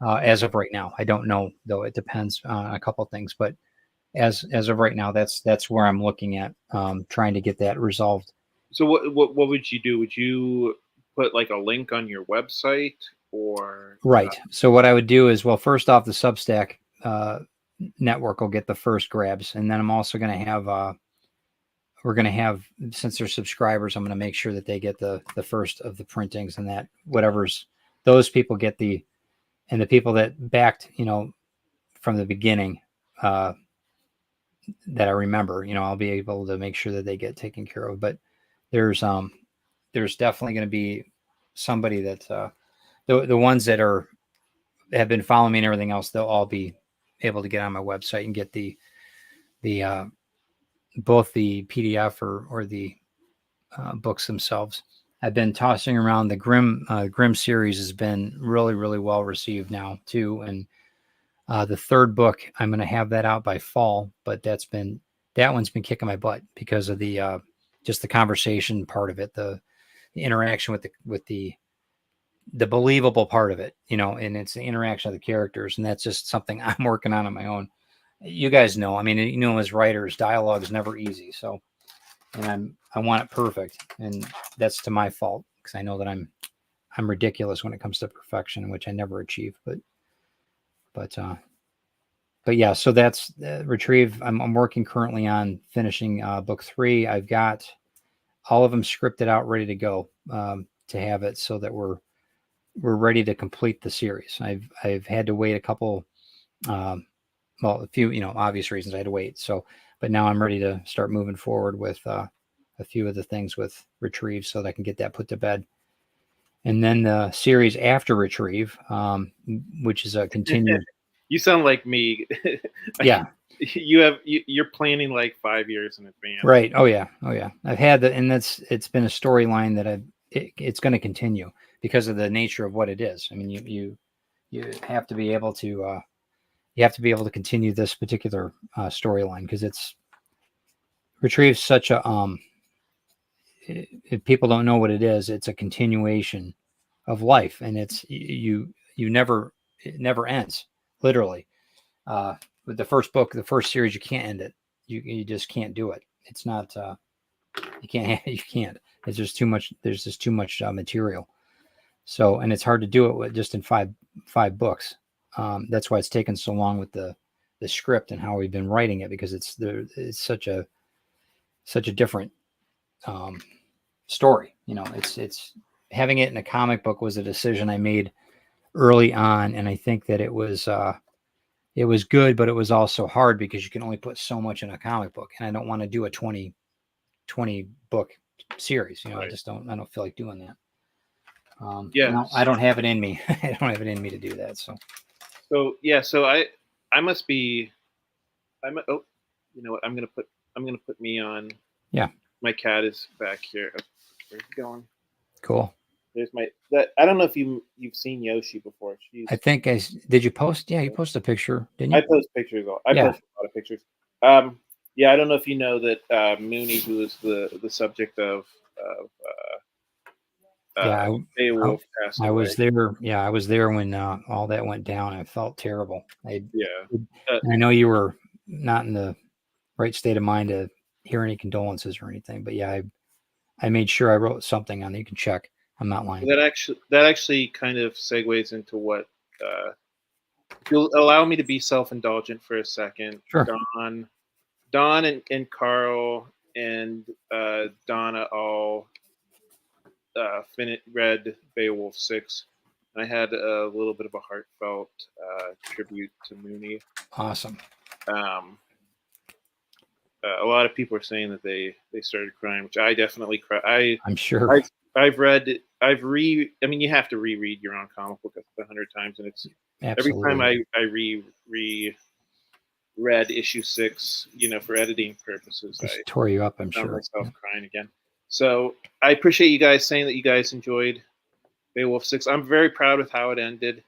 As of right now, I don't know though. It depends on a couple of things, but as of right now, that's where I'm looking at trying to get that resolved. so what would you do? Would you put like a link on your website, or Right. So what I would do is, well, first off, the Substack network will get the first grabs, and then I'm also going to have we're going to have, since they're subscribers, I'm going to make sure that they get the first of the printings, and that whatever's those people get and the people that backed from the beginning, uh, that I remember, I'll be able to make sure that they get taken care of. But there's um there's definitely going to be somebody that the ones that have been following me and everything else, they'll all be able to get on my website and get the both the PDF or the books themselves. I've been tossing around the Grimm series has been really, really well received now too, and the third book, I'm going to have that out by fall, but that one's been kicking my butt because of the just the conversation part of it, the interaction with the believable part of it, and it's the interaction of the characters, and that's just something I'm working on my own. You guys know, I mean, as writers, dialogue is never easy, so and I want it perfect, and that's to my fault because I know that I'm ridiculous when it comes to perfection, which I never achieve, but but yeah, so that's Retrieve. I'm working currently on finishing book 3. I've got all of them scripted out, ready to go, to have it so that we're ready to complete the series. I've had to wait a couple, well, a few, obvious reasons I had to wait. So, but now I'm ready to start moving forward with a few of the things with Retrieve so that I can get that put to bed. And then the series after Retrieve, which is a continued. you sound like me? Yeah. You're planning like 5 years in advance. Right. Oh yeah. Oh yeah. I've had that, and it's been a storyline that it's going to continue because of the nature of what it is. I mean, you have to be able to continue this particular storyline because it's Retrieve's such a if people don't know what it is, it's a continuation of life, and it's you never it never ends, literally. With the first book, the first series, you can't end it. You just can't do it. It's not you can't you can't. It's just too much. There's just too much material. So, and it's hard to do it with just in five books. That's why it's taken so long with the script and how we've been writing it, because it's such a different um, story. It's having it in a comic book was a decision I made early on, and I think that it was good, but it was also hard because you can only put so much in a comic book, and I don't want to do a 20 book series. Right. I don't feel like doing that. Yeah. I don't have it in me. I don't have it in me to do that. So So yeah. So I must be. Oh, you know what? I'm gonna put me on. yeah, My cat is back here. Oh, where's he going? cool. There's my that. I don't know if you've seen Yoshi before. I She's. think did you post? Yeah, you posted a picture, didn't I you? post pictures. I Yeah. post a lot of pictures. Yeah, I don't know if you know that Mooney, who is the subject of Yeah, Beowulf, passed I away. was there. Yeah, I was there when all that went down. I felt terrible. Yeah. And Uh, I know you were not in the right state of mind to hear any condolences or anything, but yeah, I made sure I wrote something on it. You can check. I'm not lying. that actually kind of segues into what. If you'll allow me to be self-indulgent for a second, Sure. Don and Carl and Donna all read Beowulf 6. I had a little bit of a heartfelt tribute to Mooney. Awesome. Um, a lot of people are saying that they started crying, which I definitely cry. I'm sure. I I've read I mean, you have to reread your own comic book 100 times, and it's every time Absolutely. I read issue 6, for editing purposes, I Just tore you up, I'm found sure. myself Yeah. crying again. So I appreciate you guys saying that you guys enjoyed Beowulf 6. I'm very proud with how it ended.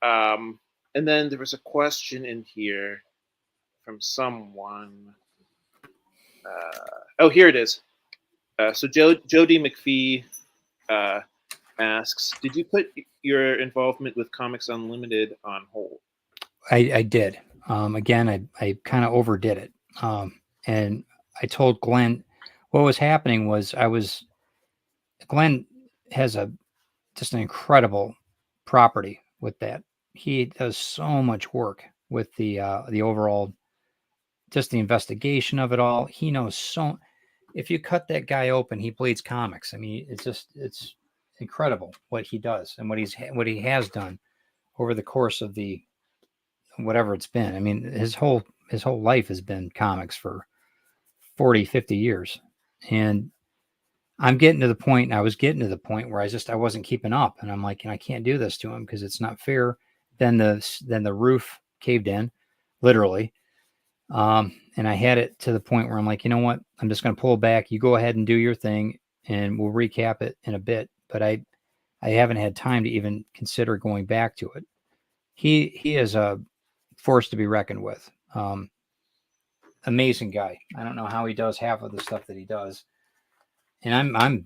Um, and then there was a question in here from someone. Oh, here it is. So Jody McPhee uh, asks, "Did you put your involvement with Comics Unlimited on hold?" I did. Again, I kind of overdid it. And I told Glenn what was happening was Glenn has just an incredible property with that. He does so much work with the overall, just the investigation of it all. He knows so. If you cut that guy open, he bleeds comics. I mean, it's incredible what he does and what he has done over the course of the whatever it's been. I mean, his whole life has been comics for 40, 50 years. And I was getting to the point where I wasn't keeping up. And I'm like, I can't do this to him because it's not fair. Then the roof caved in, literally. And I had it to the point where I'm like, you know what? I'm just going to pull back. You go ahead and do your thing and we'll recap it in a bit. But I haven't had time to even consider going back to it. He is a force to be reckoned with. Amazing guy. I don't know how he does half of the stuff that he does. And I'm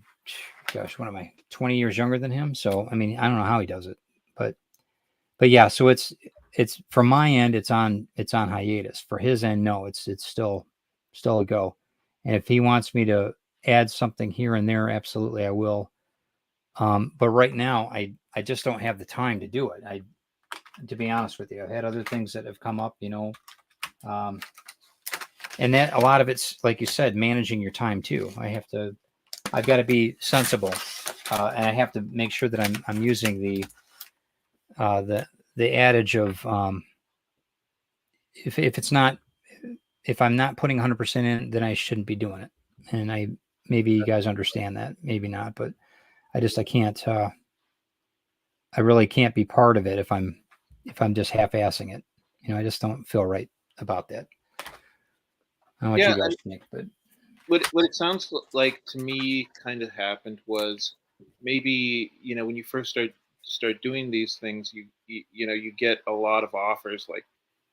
gosh, what am I? 20 years younger than him. So I mean, I don't know how he does it. But yeah, so it's from my end, it's on hiatus. For his end, no, it's still a go. And if he wants me to add something here and there, absolutely I will. But right now, I just don't have the time to do it. To be honest with you, I've had other things that have come up, um, and that a lot of it's like you said, managing your time too. I've got to be sensible, and I have to make sure that I'm using uh, the the adage of if it's not if I'm not putting 100% in, then I shouldn't be doing it. And maybe you guys understand that, maybe not, but I can't. I really can't be part of it if I'm just half-assing it. I just don't feel right about that. I don't know what Yeah, you guys think, but what it sounds like to me kind of happened was maybe when you first start doing these things, you get a lot of offers like,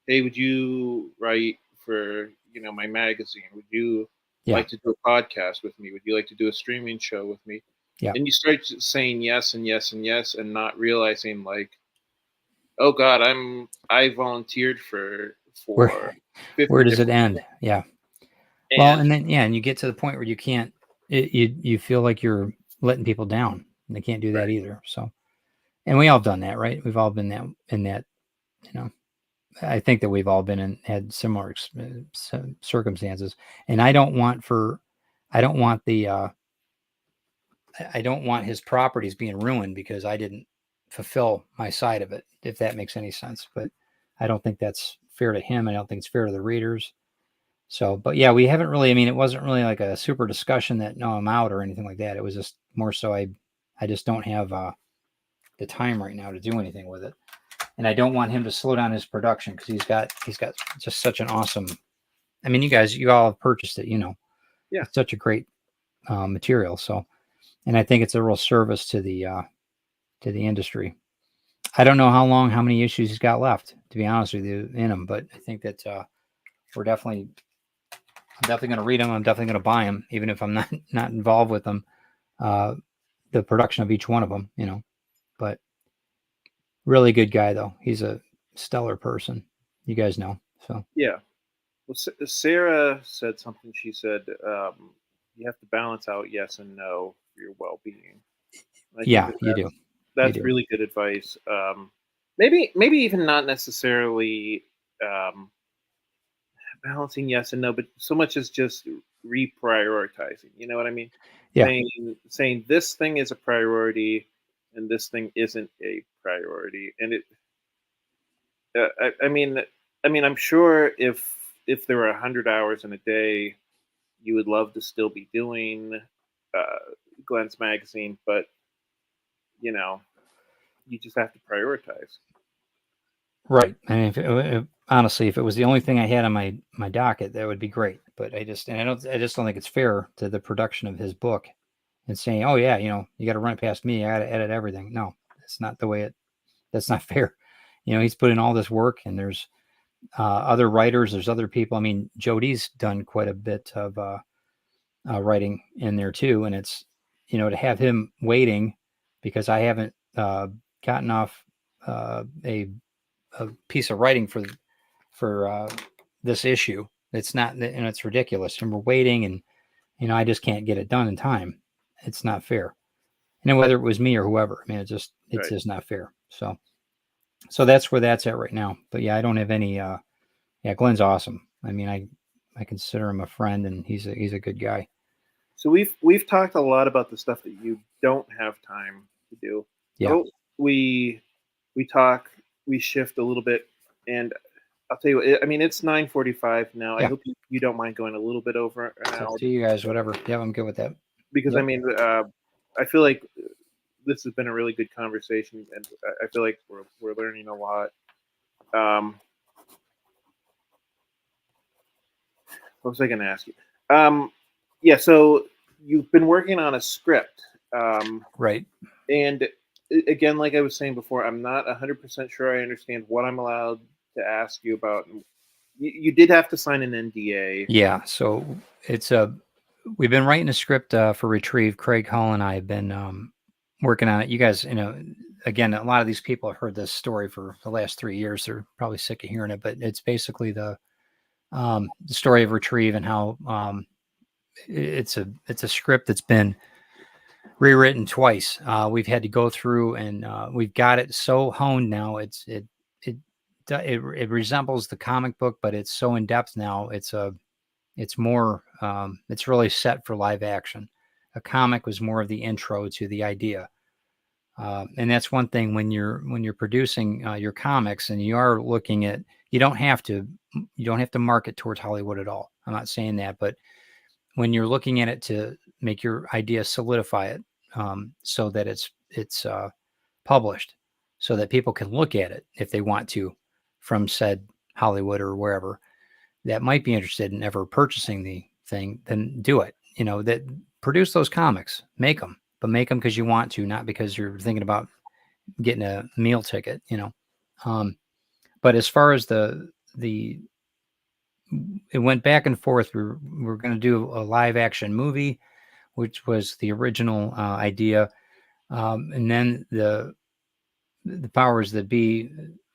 hey, would you write for my magazine? Would you yeah, like to do a podcast with me? Would you like to do a streaming show with me? yeah. And you start saying yes and yes and yes, and not realizing like, oh God, I volunteered Where for where 50 does it different end? Yeah. Well, and and then and you get to the point where you can't. You feel like you're letting people down, and they can't do that right. either. So, and we all done that, right? We've all been that in that. You know, I think that we've all had similar circumstances, and I don't want I don't want his properties being ruined because I didn't fulfill my side of it, if that makes any sense. But I don't think that's fair to him. I don't think it's fair to the readers. So, but yeah, we haven't really. I mean, it wasn't really like a super discussion that no, I'm out or anything like that. It was just more so I just don't have the time right now to do anything with it, and I don't want him to slow down his production because he's got just such an awesome. I mean, you all have purchased it. Yeah. It's such a great material. So, and I think it's a real service to the industry. I don't know how many issues he's got left, to be honest with you, in him, but I think that we're definitely I'm definitely going to read them. I'm definitely going to buy them, even if I'm not involved with them. Uh, the production of each one of them. But really good guy though. He's a stellar person. You guys know. So Yeah. Well, Sarah said something. She said, you have to balance out yes and no for your well-being. I think yeah, that you do. You that's do. really good advice. Maybe even not necessarily um, balancing yes and no, but so much as just reprioritizing. You know what I mean? Yeah. Saying this thing is a priority, and this thing isn't a priority. And I mean, I'm sure if there were 100 hours in a day, you would love to still be doing uh, Glenn's magazine, but you know, you just have to prioritize. Right. I mean, honestly, if it was the only thing I had on my docket, that would be great. But I just don't think it's fair to the production of his book and saying, oh yeah, you got to run it past me. I got to edit everything. No, that's not the way that's not fair. He's put in all this work, and there's other writers, there's other people. I mean, Jody's done quite a bit of writing in there too, and it's to have him waiting because I haven't gotten off a piece of writing for this issue. It's not, and it's ridiculous. And we're waiting, and I just can't get it done in time. It's not fair. Whether it was me or whoever, I mean, it's Right. just not fair. So that's where that's at right now. But yeah, I don't have any. Yeah, Glenn's awesome. I mean, I consider him a friend, and he's a good guy. So we've talked a lot about the stuff that you don't have time to do. Yeah, Oh, we we talk, we shift a little bit, and I'll tell you what. I mean, it's 9:45 now. I yeah. hope you don't mind going a little bit over an It's up hour to you guys, whatever. Yeah, I'm good with that. because I Yep. mean, I feel like this has been a really good conversation, and I feel like we're learning a lot. Um, what was I going to ask you? Yeah, so you've been working on a script, Right. and again, like I was saying before, I'm not 100% sure I understand what I'm allowed to ask you about. You did have to sign an NDA. Yeah. So it's a we've been writing a script for Retrieve. Craig Hall and I have been working on it. You guys, again, a lot of these people have heard this story for the last 3 years. They're probably sick of hearing it, but it's basically the story of Retrieve and how it's a script that's been rewritten twice. We've had to go through and we've got it so honed now. It resembles the comic book, but it's so in depth now. It's more it's really set for live action. A comic was more of the intro to the idea. And that's one thing when you're producing your comics and you are looking at you don't have to market towards Hollywood at all. I'm not saying that, but when you're looking at it to make your idea solidify it, so that it's published, so that people can look at it if they want to, from said Hollywood or wherever that might be interested in ever purchasing the thing, then do it. That produce those comics, make them, but make them because you want to, not because you're thinking about getting a meal ticket. Um, but as far as the it went back and forth. We were going to do a live action movie, which was the original idea, and then the powers that be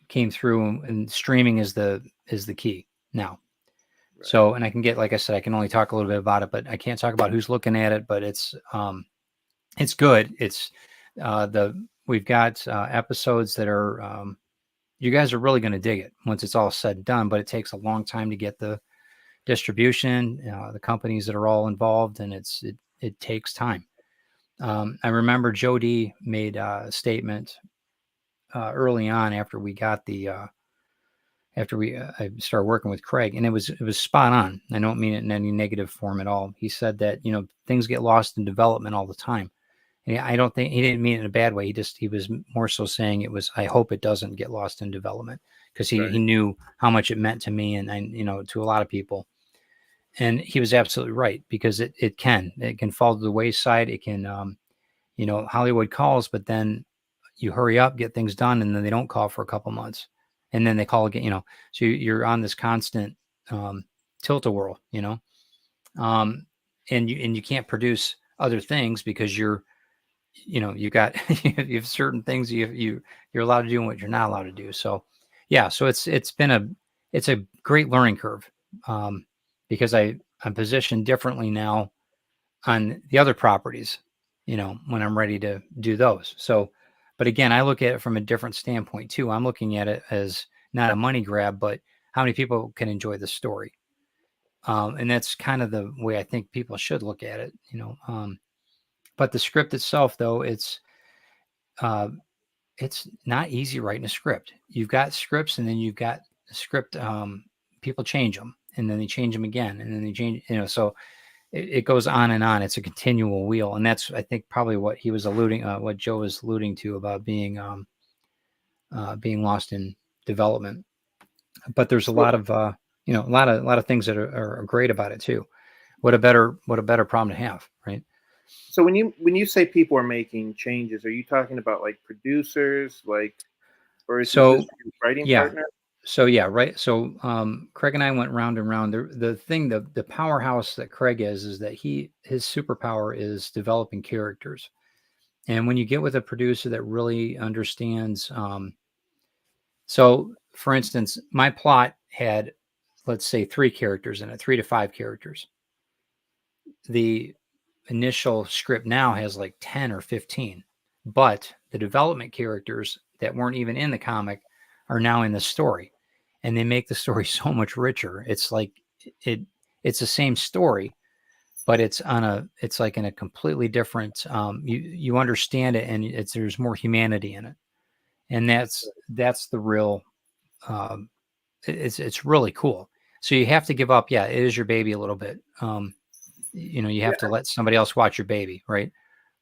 came through, and streaming is the key now. Right. So, and I can get, like I said, I can only talk a little bit about it, but I can't talk about who's looking at it. But it's good. It's we've got episodes that are you guys are really going to dig it once it's all said and done. But it takes a long time to get the distribution, the companies that are all involved, and it takes time. I remember Jody made a statement early on after we got after I started working with Craig, and it was spot on. I don't mean it in any negative form at all. He said that things get lost in development all the time. And I don't think he didn't mean it in a bad way. He was more so saying it was, I hope it doesn't get lost in development, because he Right. knew how much it meant to me and to a lot of people. And he was absolutely right, because it can fall to the wayside. It can Hollywood calls, but then you hurry up, get things done, and then they don't call for a couple months, and then they call again. So you're on this constant tilt-a-whirl, and you can't produce other things because you got you have certain things you're allowed to do and what you're not allowed to do. So yeah, so it's a great learning curve, because I'm positioned differently now on the other properties, when I'm ready to do those. So, but again, I look at it from a different standpoint too. I'm looking at it as not a money grab, but how many people can enjoy the story. And that's kind of the way I think people should look at it. But the script itself, though, it's not easy writing a script. You've got scripts, and then you've got a script. People change them, and then they change them again, and then they change. So it goes on and on. It's a continual wheel, and that's, I think, probably what he was what Joe was alluding to about being lost in development. But there's a So, lot of a lot of things that are great about it too. What a better problem to have, right? so when you say people are making changes, are you talking about like producers, like, or is this So your writing yeah, partner? yeah, right. So Craig and I went round and round. The powerhouse that Craig is that his superpower is developing characters. And when you get with a producer that really understands, so for instance, my plot had, let's say, 3 characters in it, 3 to 5 characters. The initial script now has like 10 or 15, but the development characters that weren't even in the comic are now in the story, and they make the story so much richer. It's like it it's the same story, but it's like in a completely different, you understand it, and there's more humanity in it. And that's the real, um, it's really cool. So you have to give up. Yeah, it is your baby a little bit. You have to let somebody else watch your baby, right?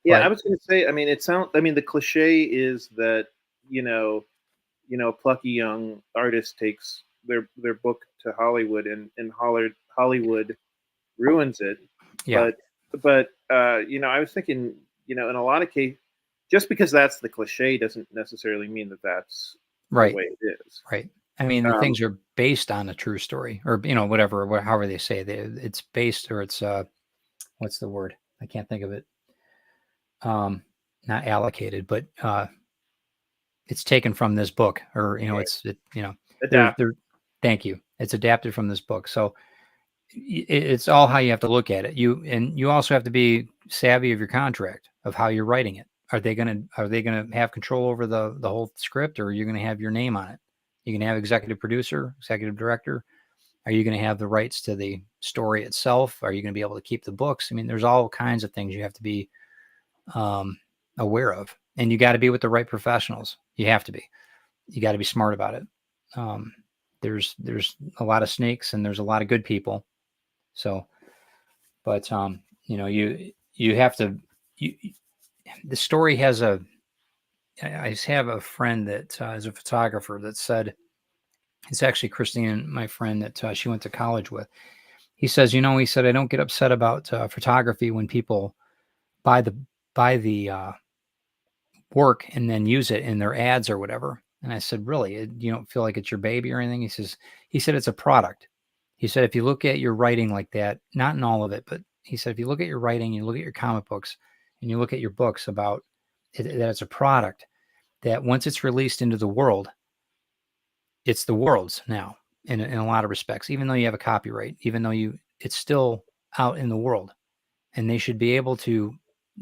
Yeah, I But was going to say. I mean, it sounds. I mean, the cliche is that you know, a plucky young artist takes their book to Hollywood, and Hollywood ruins it. yeah, But I was thinking, in a lot of cases, just because that's the cliche doesn't necessarily mean that that's the right, way it is. right. I mean, the Um, things are based on a true story, or however they say it's based, or it's what's the word? I can't think of it. Um, Not allocated, but it's taken from this book, or adapt. they're thank you. It's adapted from this book, so it's all how you have to look at it. You also have to be savvy of your contract, of how you're writing it. Are they gonna have control over the whole script, or are you gonna have your name on it? You can have executive producer, executive director. Are you going to have the rights to the story itself? Are you going to be able to keep the books? I mean, there's all kinds of things you have to be um, aware of, and you got to be with the right professionals. You have to be. You got to be smart about it. Um, there's a lot of snakes, and there's a lot of good people. So, but you have to. You, the story has a. I have a friend that is a photographer that said, it's actually Christine, my friend that she went to college with. He said, I don't get upset about photography when people buy the buy the work and then use it in their ads or whatever. And I said, really, you don't feel like it's your baby or anything? He said, it's a product. He said, if you look at your writing like that, not in all of it, but he said, if you look at your writing, you look at your comic books, and you look at your books about it, that it's a product, that once it's released into the world, it's the world's now in a lot of respects, even though you have a copyright, even though it's still out in the world, and they should be able to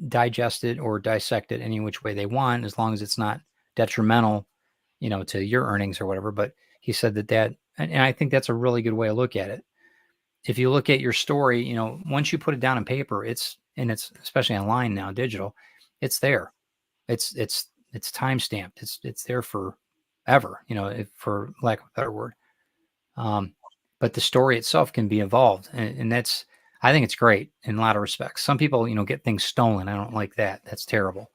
digest it or dissect it any which way they want, as long as it's not detrimental, to your earnings or whatever. But he said and I think that's a really good way to look at it. If you look at your story, once you put it down on paper, it's especially online now, digital, it's there. It's time stamped. It's there forever, for lack of a better word. Um, but the story itself can be evolved, and that's, I think it's great in a lot of respects. Some people, get things stolen. I don't like that. That's terrible.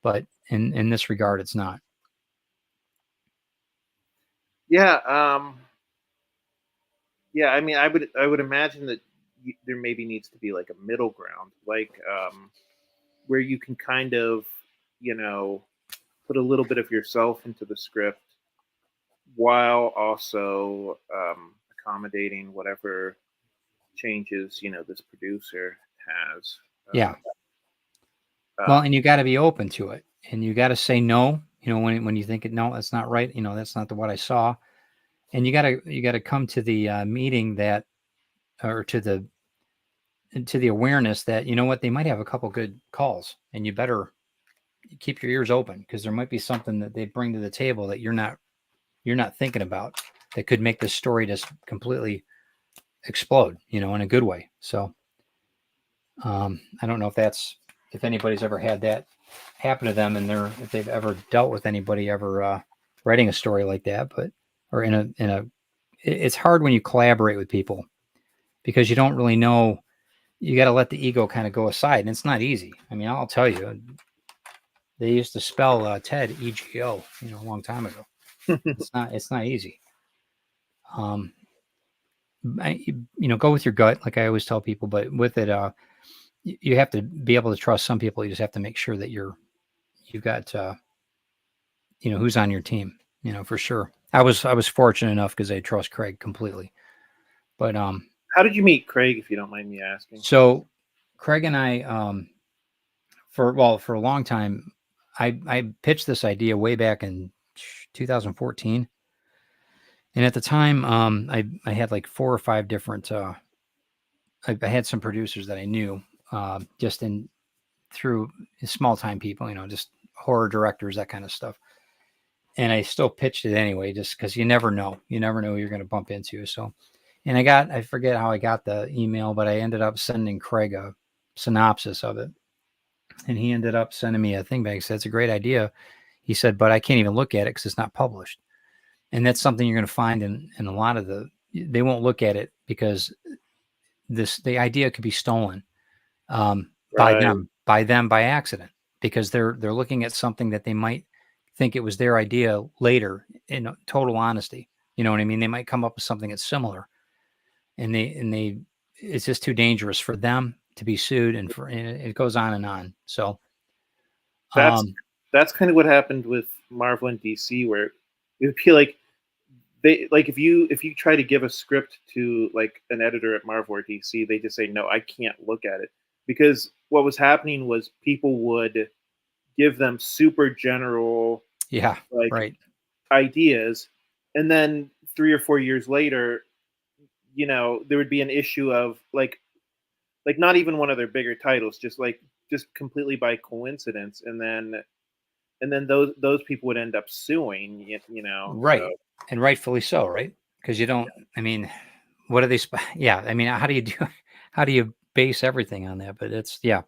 But in this regard, it's not. Yeah. Yeah. I mean, I would imagine that there maybe needs to be like a middle ground, like where you can kind of, you know, put a little bit of yourself into the script while also accommodating whatever changes this producer has. Yeah. Well, Um, and you got to be open to it, and you got to say no. When you think no, that's not right. That's not what I saw. And you got to come to the meeting that, or to the awareness that, what, they might have a couple good calls, and you better keep your ears open, because there might be something that they bring to the table that you're not thinking about, that could make this story just completely explode, in a good way. So I don't know if that's if anybody's ever had that happen to them, and if they've ever dealt with anybody ever writing a story like that, but or it's hard when you collaborate with people because you don't really know. You got to let the ego kind of go aside, and it's not easy. I mean, I'll tell you, they used to spell Ted EGO, a long time ago. It's not easy. Um, go with your gut, like I always tell people, but with it, you have to be able to trust some people. You just have to make sure that you've got, who's on your team, for sure. I was fortunate enough because I trust Craig completely. But How did you meet Craig, if you don't mind me asking? so Craig and I, for a long time, I pitched this idea way back in 2014, and at the time, I had like 4 or 5 different. I had some producers that I knew, just through small time people, just horror directors, that kind of stuff. And I still pitched it anyway, just because you never know who you're going to bump into. So, and I forget how I got the email, but I ended up sending Craig a synopsis of it. And he ended up sending me a thing back. He said, it's a great idea. He said, but I can't even look at it because it's not published. And that's something you're going to find in a lot of they won't look at it because the idea could be stolen by Right. them by accident, because they're looking at something that they might think it was their idea later. In total honesty, you know what I mean? They might come up with something that's similar, and they it's just too dangerous for them to be sued, and it goes on and on. So That's um that's kind of what happened with Marvel and DC, where it would be like they like if you try to give a script to like an editor at Marvel or DC, they just say no, I can't look at it, because what was happening was people would give them super general yeah, like right, ideas, and then 3 or 4 years later, there would be an issue of like not even one of their bigger titles, just completely by coincidence, and then those people would end up suing, so right, and rightfully so, right? Because you don't. I mean, what are they? Yeah, I mean, how do you do? How do you base everything on that? But it's yeah.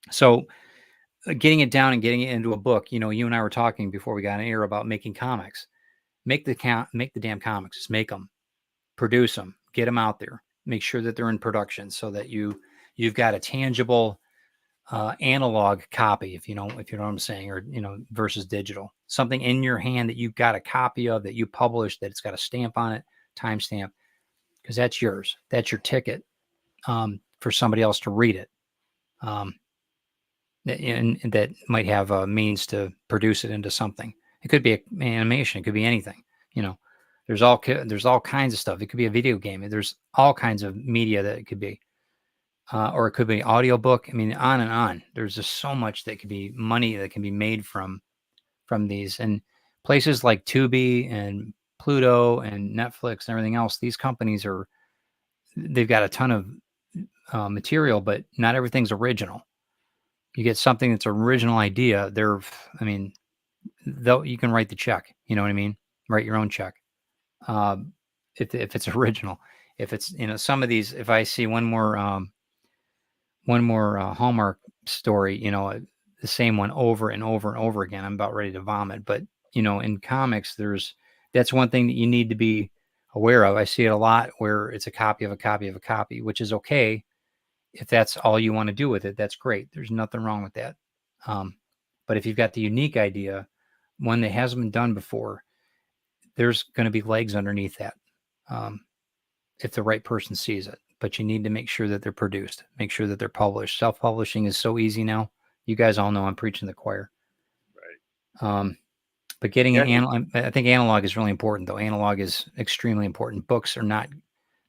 So getting it down and getting it into a book. You and I were talking before we got on air about making comics. Make the damn comics. Just make them, produce them, get them out there. Make sure that they're in production so that you've got a tangible analog copy, if you know what I'm saying, or versus digital. Something in your hand that you've got a copy of, that you published, that it's got a stamp on it, timestamp, because that's yours. That's your ticket, for somebody else to read it. Um, and that might have a means to produce it into something. It could be an animation. It could be anything. You know, there's all kinds of stuff. It could be a video game. There's all kinds of media that it could be, or it could be audiobook. I mean, on and on. There's just so much that could be money that can be made from these, and places like Tubi and Pluto and Netflix and everything else. These companies they've got a ton of material, but not everything's original. You get something that's an original idea, I mean, you can write the check. You know what I mean? Write your own check. Um, if it's original, if it's some of these, if I see one more Hallmark story, the same one over and over and over again, I'm about ready to vomit. But in comics, that's one thing that you need to be aware of. I see it a lot where it's a copy of a copy of a copy, which is okay. If that's all you want to do with it, that's great. There's nothing wrong with that. Um, but if you've got the unique idea, one that hasn't been done before, there's going to be legs underneath that, um, if the right person sees it. But you need to make sure that they're produced, make sure that they're published. Self-publishing is so easy now. You guys all know I'm preaching the choir. right. Um, but getting Yeah, I think analog is really important, though. Analog is extremely important. Books are not.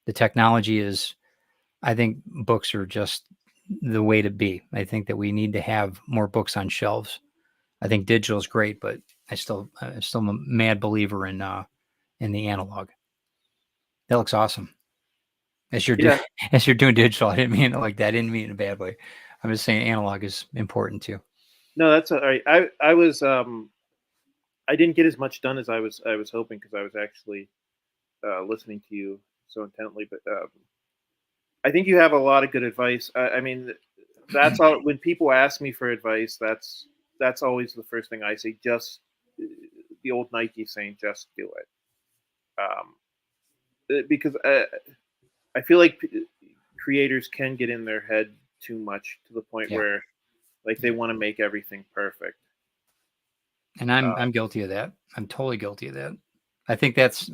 The technology is. I think books are just the way to be. I think that we need to have more books on shelves. I think digital is great, but I'm still a mad believer in the analog. That looks awesome. As you're doing yeah. as you're doing digital, I didn't mean it like that. I didn't mean it in a bad way. I'm just saying analog is important too. No, that's all right. I didn't get as much done as I was hoping, because I was actually listening to you so intently. But I think you have a lot of good advice. I mean, that's all. When people ask me for advice, that's always the first thing I say. Just the old Nike saying, "Just do it," because I feel like creators can get in their head too much to the point Yeah. where like they Yeah. want to make everything perfect. And I'm guilty of that. I'm totally guilty of that. I think that's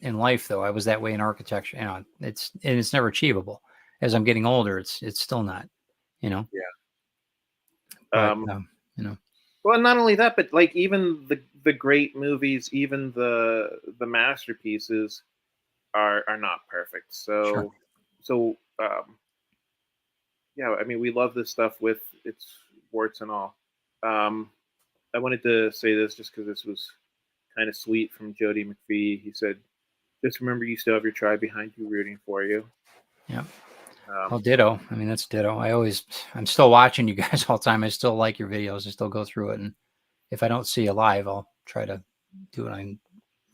in life though. I was that way in architecture. It's never achievable. As I'm getting older, it's still not, you know. Yeah. But Um, you know, well, not only that, but like even the great movies, even the masterpieces are not perfect. sure. So yeah, I mean we love this stuff with its warts and all. Um, I wanted to say this just because this was kind of sweet from Jody McPhee. He said, "Just remember, you still have your tribe behind you, rooting for you." Yeah. Um, Well, ditto. I mean, that's ditto. I'm still watching you guys all the time. I still like your videos. I still go through it, and if I don't see you live, I'll try to do it on and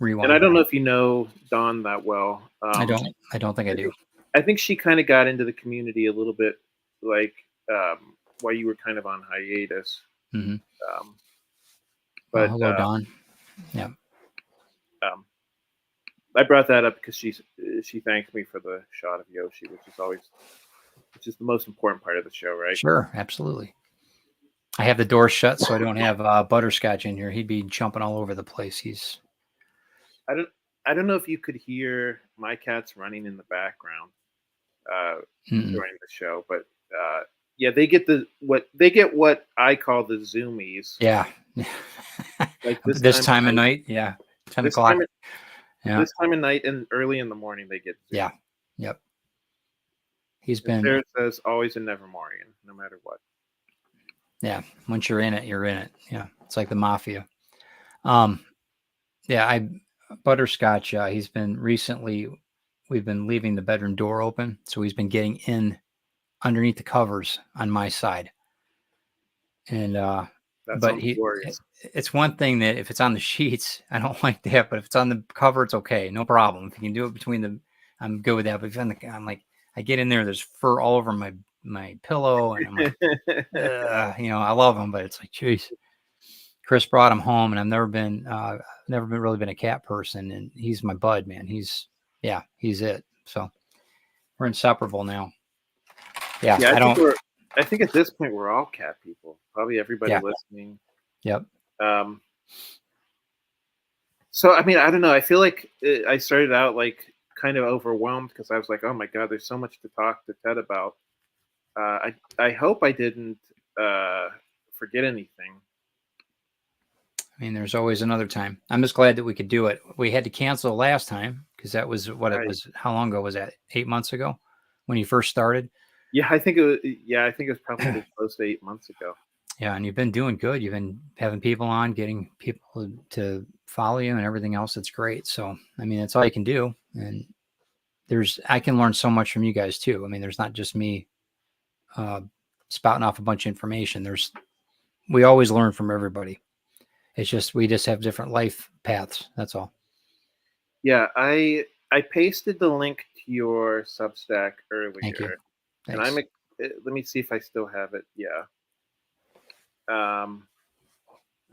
I rewind. don't know if you know Dawn that well. I don't. I don't think I I do. think I think she kind of got into the community a little bit, like while you were kind of on hiatus. Hmm. Um, Well, but hello, Don. Yeah. um, I brought that up because she thanked me for the shot of Yoshi, which is the most important part of the show, right? Sure. Absolutely. I have the door shut so I don't have Butterscotch in here. He'd be jumping all over the place. He's I don't I don't know if you could hear my cats running in the background uh, mm-mm. during the show, but yeah, they get what I call the zoomies. Yeah. Like This time of night. Yeah. 10 this time o'clock. Yeah. this time of night and early in the morning they get Yeah. zoomies. Yep. He's As been, Sarah says, always and never Marian, no matter what. yeah. Once you're in it, you're in it. Yeah. It's like the mafia. Um, yeah. Butterscotch, we've been leaving the bedroom door open. So he's been getting in underneath the covers on my side. And, That but sounds glorious. it's one thing that if it's on the sheets, I don't like that, but if it's on the cover, it's okay. No problem. If you can do it I'm good with that. But if I'm like, I get in there, there's fur all over my pillow and I'm like, I love them, but it's like, geez, Chris brought him home and never been really been a cat person. And he's my bud, man. He's it. So we're inseparable now. Yeah. Yeah, I don't, I think at this point we're all cat people. Probably everybody yeah. listening. Yep. Um, so I mean, I don't know. I feel like I started out like kind of overwhelmed because I was like, oh my god, there's so much to talk to Ted about. I hope I didn't uh, forget anything. I mean, there's always another time. I'm just glad that we could do it. We had to cancel last time because that was what it Right. was. How long ago was that? 8 months ago when you first started? Yeah, I think it was. Yeah, I think it was probably close to 8 months ago. Yeah. And you've been doing good. You've been having people on, getting people to follow you and everything else. That's great. So, I mean, that's all you can do. And I can learn so much from you guys too. I mean, there's not just me uh, spouting off a bunch of information. We always learn from everybody. It's just, we just have different life paths. That's all. Yeah, I pasted the link to your Substack Thank you. earlier, and Thanks. let me see if I still have it. Yeah, I'm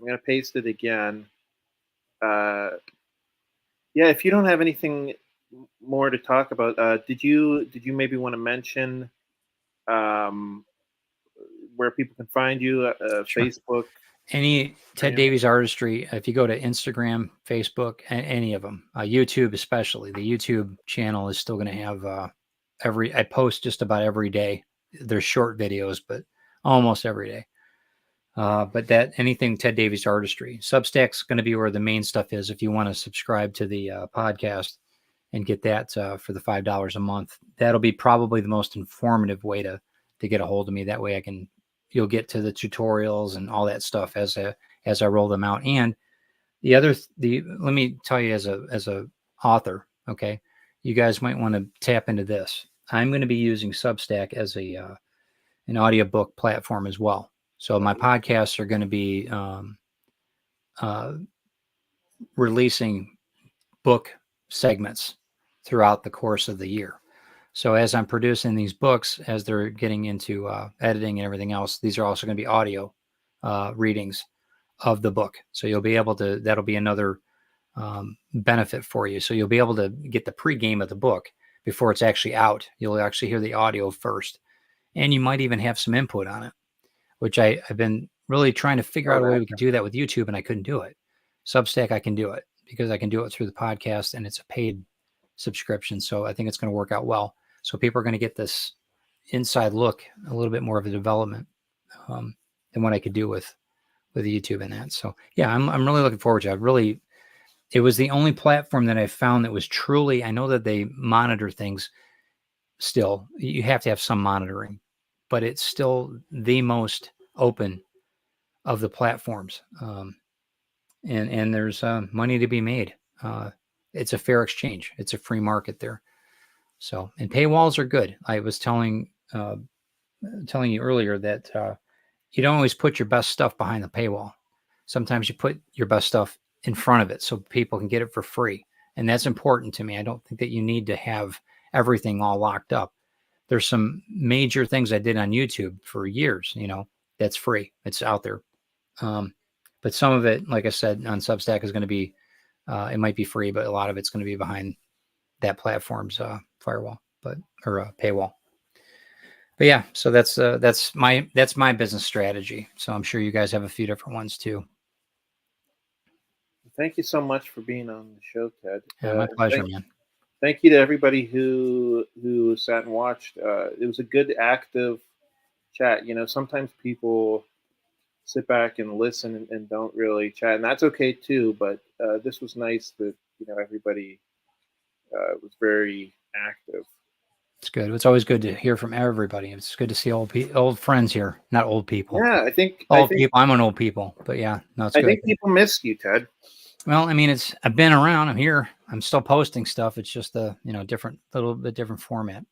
gonna paste it again. Uh, yeah, if you don't have anything more to talk about, did you maybe want to mention um, where people can find you? Sure. Facebook, Any Ted Instagram. Davies artistry, if you go to Instagram, Facebook, any of them, YouTube especially, the YouTube channel is still going to have I post just about every day. There's short videos, but almost every day. But that anything Ted Davies artistry, Substack's going to be where the main stuff is. If you want to subscribe to the podcast and get that for the $5 a month, that'll be probably the most informative way to get a hold of me. That way you'll get to the tutorials and all that stuff as I roll them out. And let me tell you as a author, okay, you guys might want to tap into this. I'm going to be using Substack as an audiobook platform as well. So my podcasts are going to be uh, releasing book segments throughout the course of the year. So as I'm producing these books, as they're getting into editing and everything else, these are also going to be audio readings of the book. So you'll be able to, that'll be another benefit for you. So you'll be able to get the pregame of the book before it's actually out. You'll actually hear the audio first. And you might even have some input on it, which I've been really trying to figure out a way we could do that with YouTube, and I couldn't do it. Substack, I can do it because I can do it through the podcast, and it's a paid subscription. So I think it's going to work out well. So people are going to get this inside look, a little bit more of a development than what I could do with YouTube and that. So yeah, I'm really looking forward to it. It was the only platform that I found that was truly, I know that they monitor things still. You have to have some monitoring, but it's still the most open of the platforms. And there's money to be made. It's a fair exchange. It's a free market there. So, and paywalls are good. I was telling you earlier that you don't always put your best stuff behind the paywall. Sometimes you put your best stuff in front of it so people can get it for free. And that's important to me. I don't think that you need to have everything all locked up. There's some major things I did on YouTube for years, that's free. It's out there. But some of it, like I said, on Substack is going to be, it might be free, but a lot of it's going to be behind that platform's firewall, or paywall. But yeah, so that's my business strategy. So I'm sure you guys have a few different ones too. Thank you so much for being on the show, Ted. Yeah, my pleasure, man. Thank you to everybody who sat and watched. It was a good, active chat. Sometimes people sit back and listen and don't really chat, and that's okay too. But this was nice that everybody was very active. It's good. It's always good to hear from everybody. It's good to see old friends here, not old people. Yeah, I think people. I'm an old people, but yeah, no, it's good. I think people missed you, Ted. Well, I mean, I've been around. I'm here. I'm still posting stuff. It's just a little bit different format.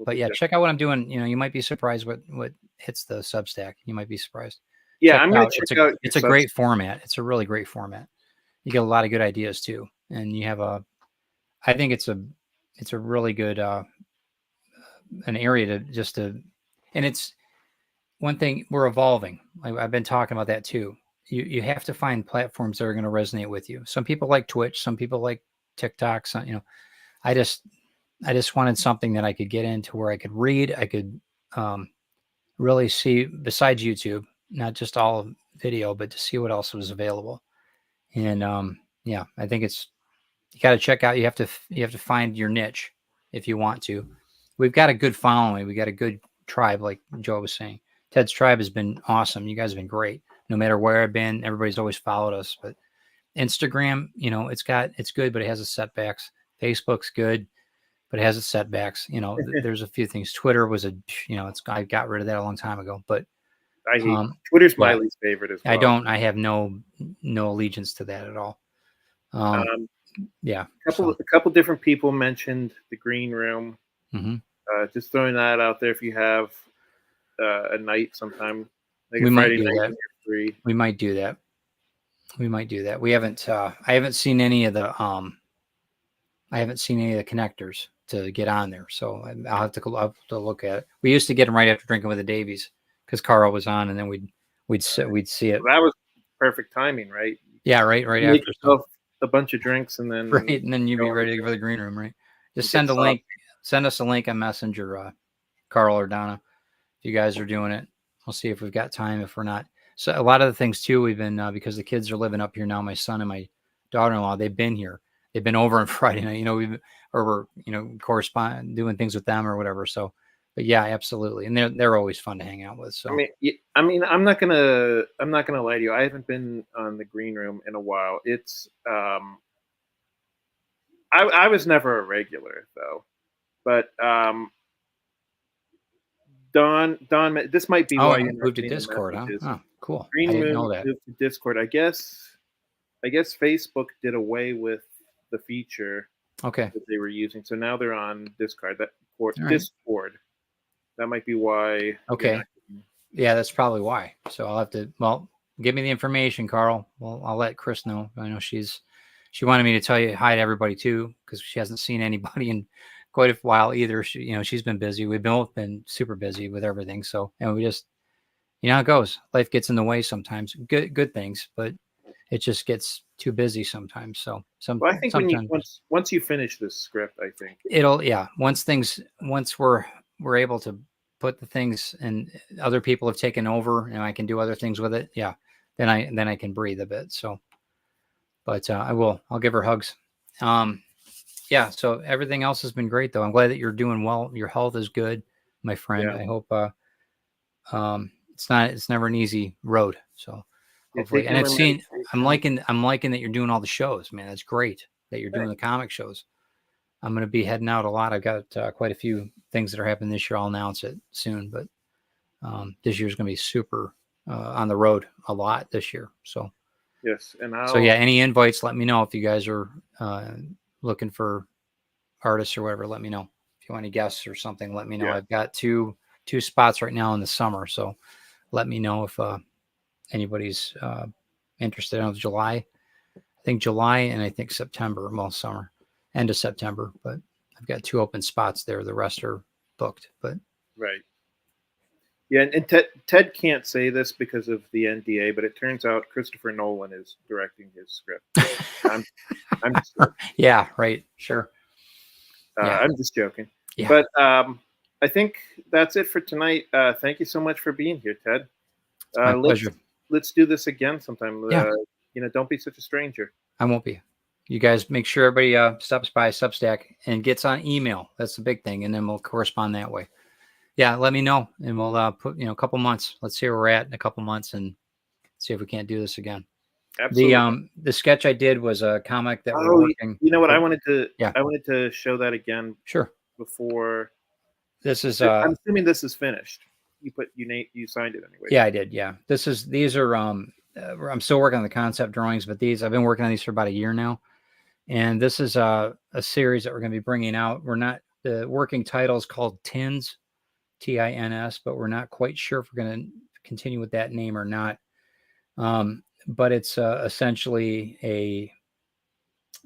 But yeah, check out what I'm doing. You might be surprised what hits the Substack. You might be surprised. Yeah, I'm going to check out. It's a great format. It's a really great format. You get a lot of good ideas too, and you have I think it's a really good an area and it's one thing we're evolving. I've been talking about that too. You have to find platforms that are going to resonate with you. Some people like Twitch, some people like TikTok. I just wanted something that I could get into where I could read, I could really see besides YouTube, not just all video, but to see what else was available. And yeah, I think you got to check out. You have to find your niche if you want to. We've got a good following. We got a good tribe, like Joe was saying. Ted's tribe has been awesome. You guys have been great. No matter where I've been, everybody's always followed us. But Instagram, it's good, but it has its setbacks. Facebook's good, but it has its setbacks. There's a few things. Twitter was I got rid of that a long time ago. But I hate Twitter's my least favorite as well. I have no allegiance to that at all. Yeah. A couple different people mentioned the green room. Mm-hmm. Just throwing that out there. If you have a night sometime, like we a Friday might do night that. when you're free. We might do that. We haven't. I haven't seen any of the. I haven't seen any of the connectors to get on there, so I'll have to look at it. We used to get them right after drinking with the Davies because Carl was on, and then we'd see it. Well, that was perfect timing, right? Yeah, right you after. Yourself a bunch of drinks, and then and then you'd be ready for the green room, right? Just send a link. Send us a link on Messenger, Carl or Donna, if you guys are doing it. We'll see if we've got time. If we're not, so a lot of the things too, we've been because the kids are living up here now. My son and my daughter-in-law, they've been here. They've been over on Friday night. We're correspond doing things with them or whatever. So, but yeah, absolutely, and they're always fun to hang out with. So I mean, I'm not gonna lie to you. I haven't been on the green room in a while. It's I was never a regular though. But Don, this might be why you moved to Discord, huh? Oh, cool. Green I didn't Moon know that. moved to Discord. I guess Facebook did away with the feature that they were using, so now they're on Discord. Discord. That might be why. Okay. Yeah, that's probably why. So I'll have to. Well, give me the information, Carl. Well, I'll let Chris know. I know she wanted me to tell you hi to everybody too because she hasn't seen anybody in quite a while either. She's been busy. We've both been super busy with everything. So, and we just, how it goes. Life gets in the way sometimes. Good things, but it just gets too busy sometimes. So Well, I think when you sometimes once you finish this script, I think once we're able to put the things and other people have taken over and I can do other things with it. Yeah. Then I can breathe a bit. So, but I'll give her hugs. Yeah. So everything else has been great though. I'm glad that you're doing well. Your health is good, my friend. yeah, I hope, it's never an easy road. So yeah, hopefully, and taking my I'm liking that you're doing all the shows, man. That's great that you're doing the comic shows. I'm going to be heading out a lot. I've got quite a few things that are happening this year. I'll announce it soon, but this year's going to be super on the road a lot this year. So, yes, and yeah, any invites, let me know. If you guys are looking for artists or whatever, let me know. If you want any guests or something, let me know. yeah, I've got two spots right now in the summer. So let me know if anybody's interested in July. I think July and I think September, well, summer, end of September. But I've got 2 open spots there. The rest are booked. But right. Yeah, and Ted can't say this because of the NDA, but it turns out Christopher Nolan is directing his script. I'm just joking. yeah, right, sure, yeah, I'm just joking. yeah. But I think that's it for tonight. Thank you so much for being here, Ted. It's my pleasure. Let's do this again sometime. Yeah, Don't be such a stranger. I won't be. You guys make sure everybody stops by Substack and gets on email. That's the big thing, and then we'll correspond that way. Yeah, let me know, and we'll put a couple months. Let's see where we're at in a couple months, and see if we can't do this again. Absolutely. The sketch I did was a comic that we're Oh, working. you know what? For, yeah, I wanted to show that again sure. before. This is I'm assuming this is finished. You signed it anyway. yeah, I did. Yeah, these are I'm still working on the concept drawings, but I've been working on these for about a year now, and this is a series that we're going to be bringing out. We're not The working title is called Tins, TINS, but we're not quite sure if we're going to continue with that name or not. But it's essentially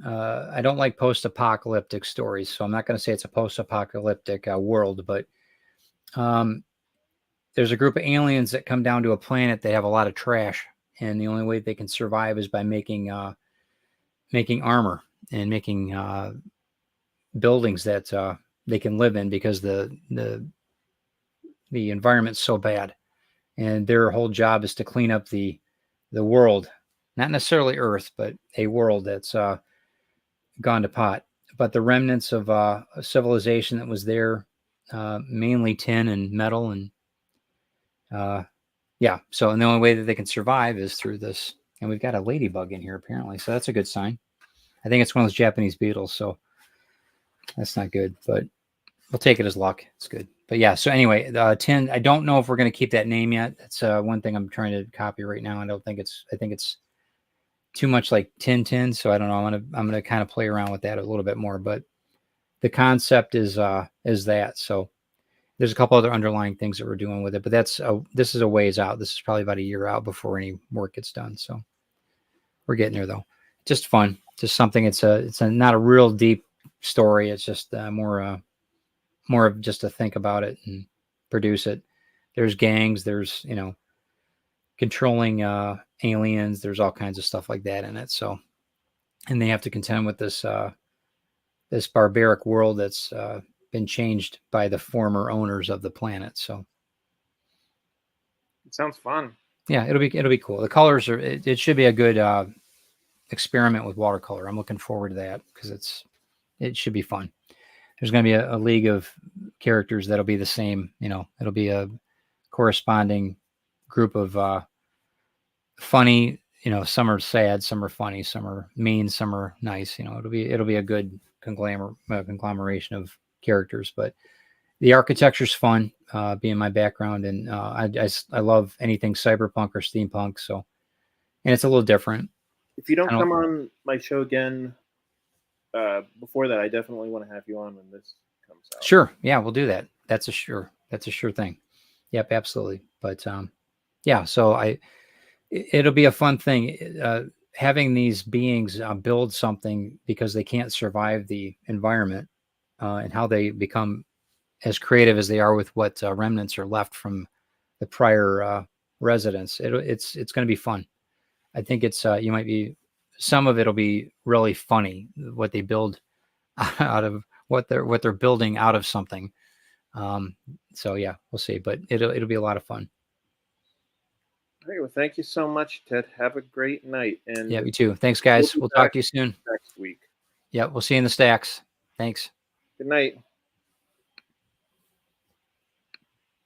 I don't like post-apocalyptic stories, so I'm not going to say it's a post-apocalyptic world, but there's a group of aliens that come down to a planet. They have a lot of trash, and the only way they can survive is by making armor and making buildings that they can live in, because the environment's so bad, and their whole job is to clean up the world, not necessarily Earth, but a world that's gone to pot. But the remnants of a civilization that was there, mainly tin and metal, and yeah. So, and the only way that they can survive is through this. And we've got a ladybug in here apparently, so that's a good sign. I think it's one of those Japanese beetles, so that's not good, but we'll take it as luck. It's good. But yeah. So anyway, tin. I don't know if we're going to keep that name yet. That's one thing I'm trying to copy right now. I think it's too much like Tintin. So I don't know. I'm gonna kind of play around with that a little bit more. But the concept is that. So there's a couple other underlying things that we're doing with it, but this is a ways out. This is probably about a year out before any work gets done. So we're getting there though. Just fun, just something. It's not a real deep story. It's just more of just to think about it and produce it. There's gangs. There's controlling aliens. There's all kinds of stuff like that in it. So, and they have to contend with this barbaric world that's been changed by the former owners of the planet. So It sounds fun. yeah, it'll be cool. The colors it should be a good experiment with watercolor. I'm looking forward to that because it should be fun. There's going to be a league of characters that'll be the same. It'll be a corresponding group of funny. Some are sad, some are funny, some are mean, some are nice. It'll be a good conglomeration of characters. But the architecture's fun, being my background, and I love anything cyberpunk or steampunk. So, and it's a little different. If you don't come on my show again before that, I definitely want to have you on when this comes out. Sure, yeah, we'll do that. That's a sure thing. Yep, absolutely. But yeah, so it'll be a fun thing. Having these beings build something because they can't survive the environment. and how they become as creative as they are with what remnants are left from the prior residents. It's going to be fun. I think it's you might be some of it'll be really funny what they build out of what they're building out of something. So yeah, we'll see, but it'll be a lot of fun. All right. Well, thank you so much, Ted. Have a great night, and Yeah, you too. Thanks, we'll guys. be We'll talk back to you soon. next week. Yeah, we'll see you in the stacks. Thanks. Good night.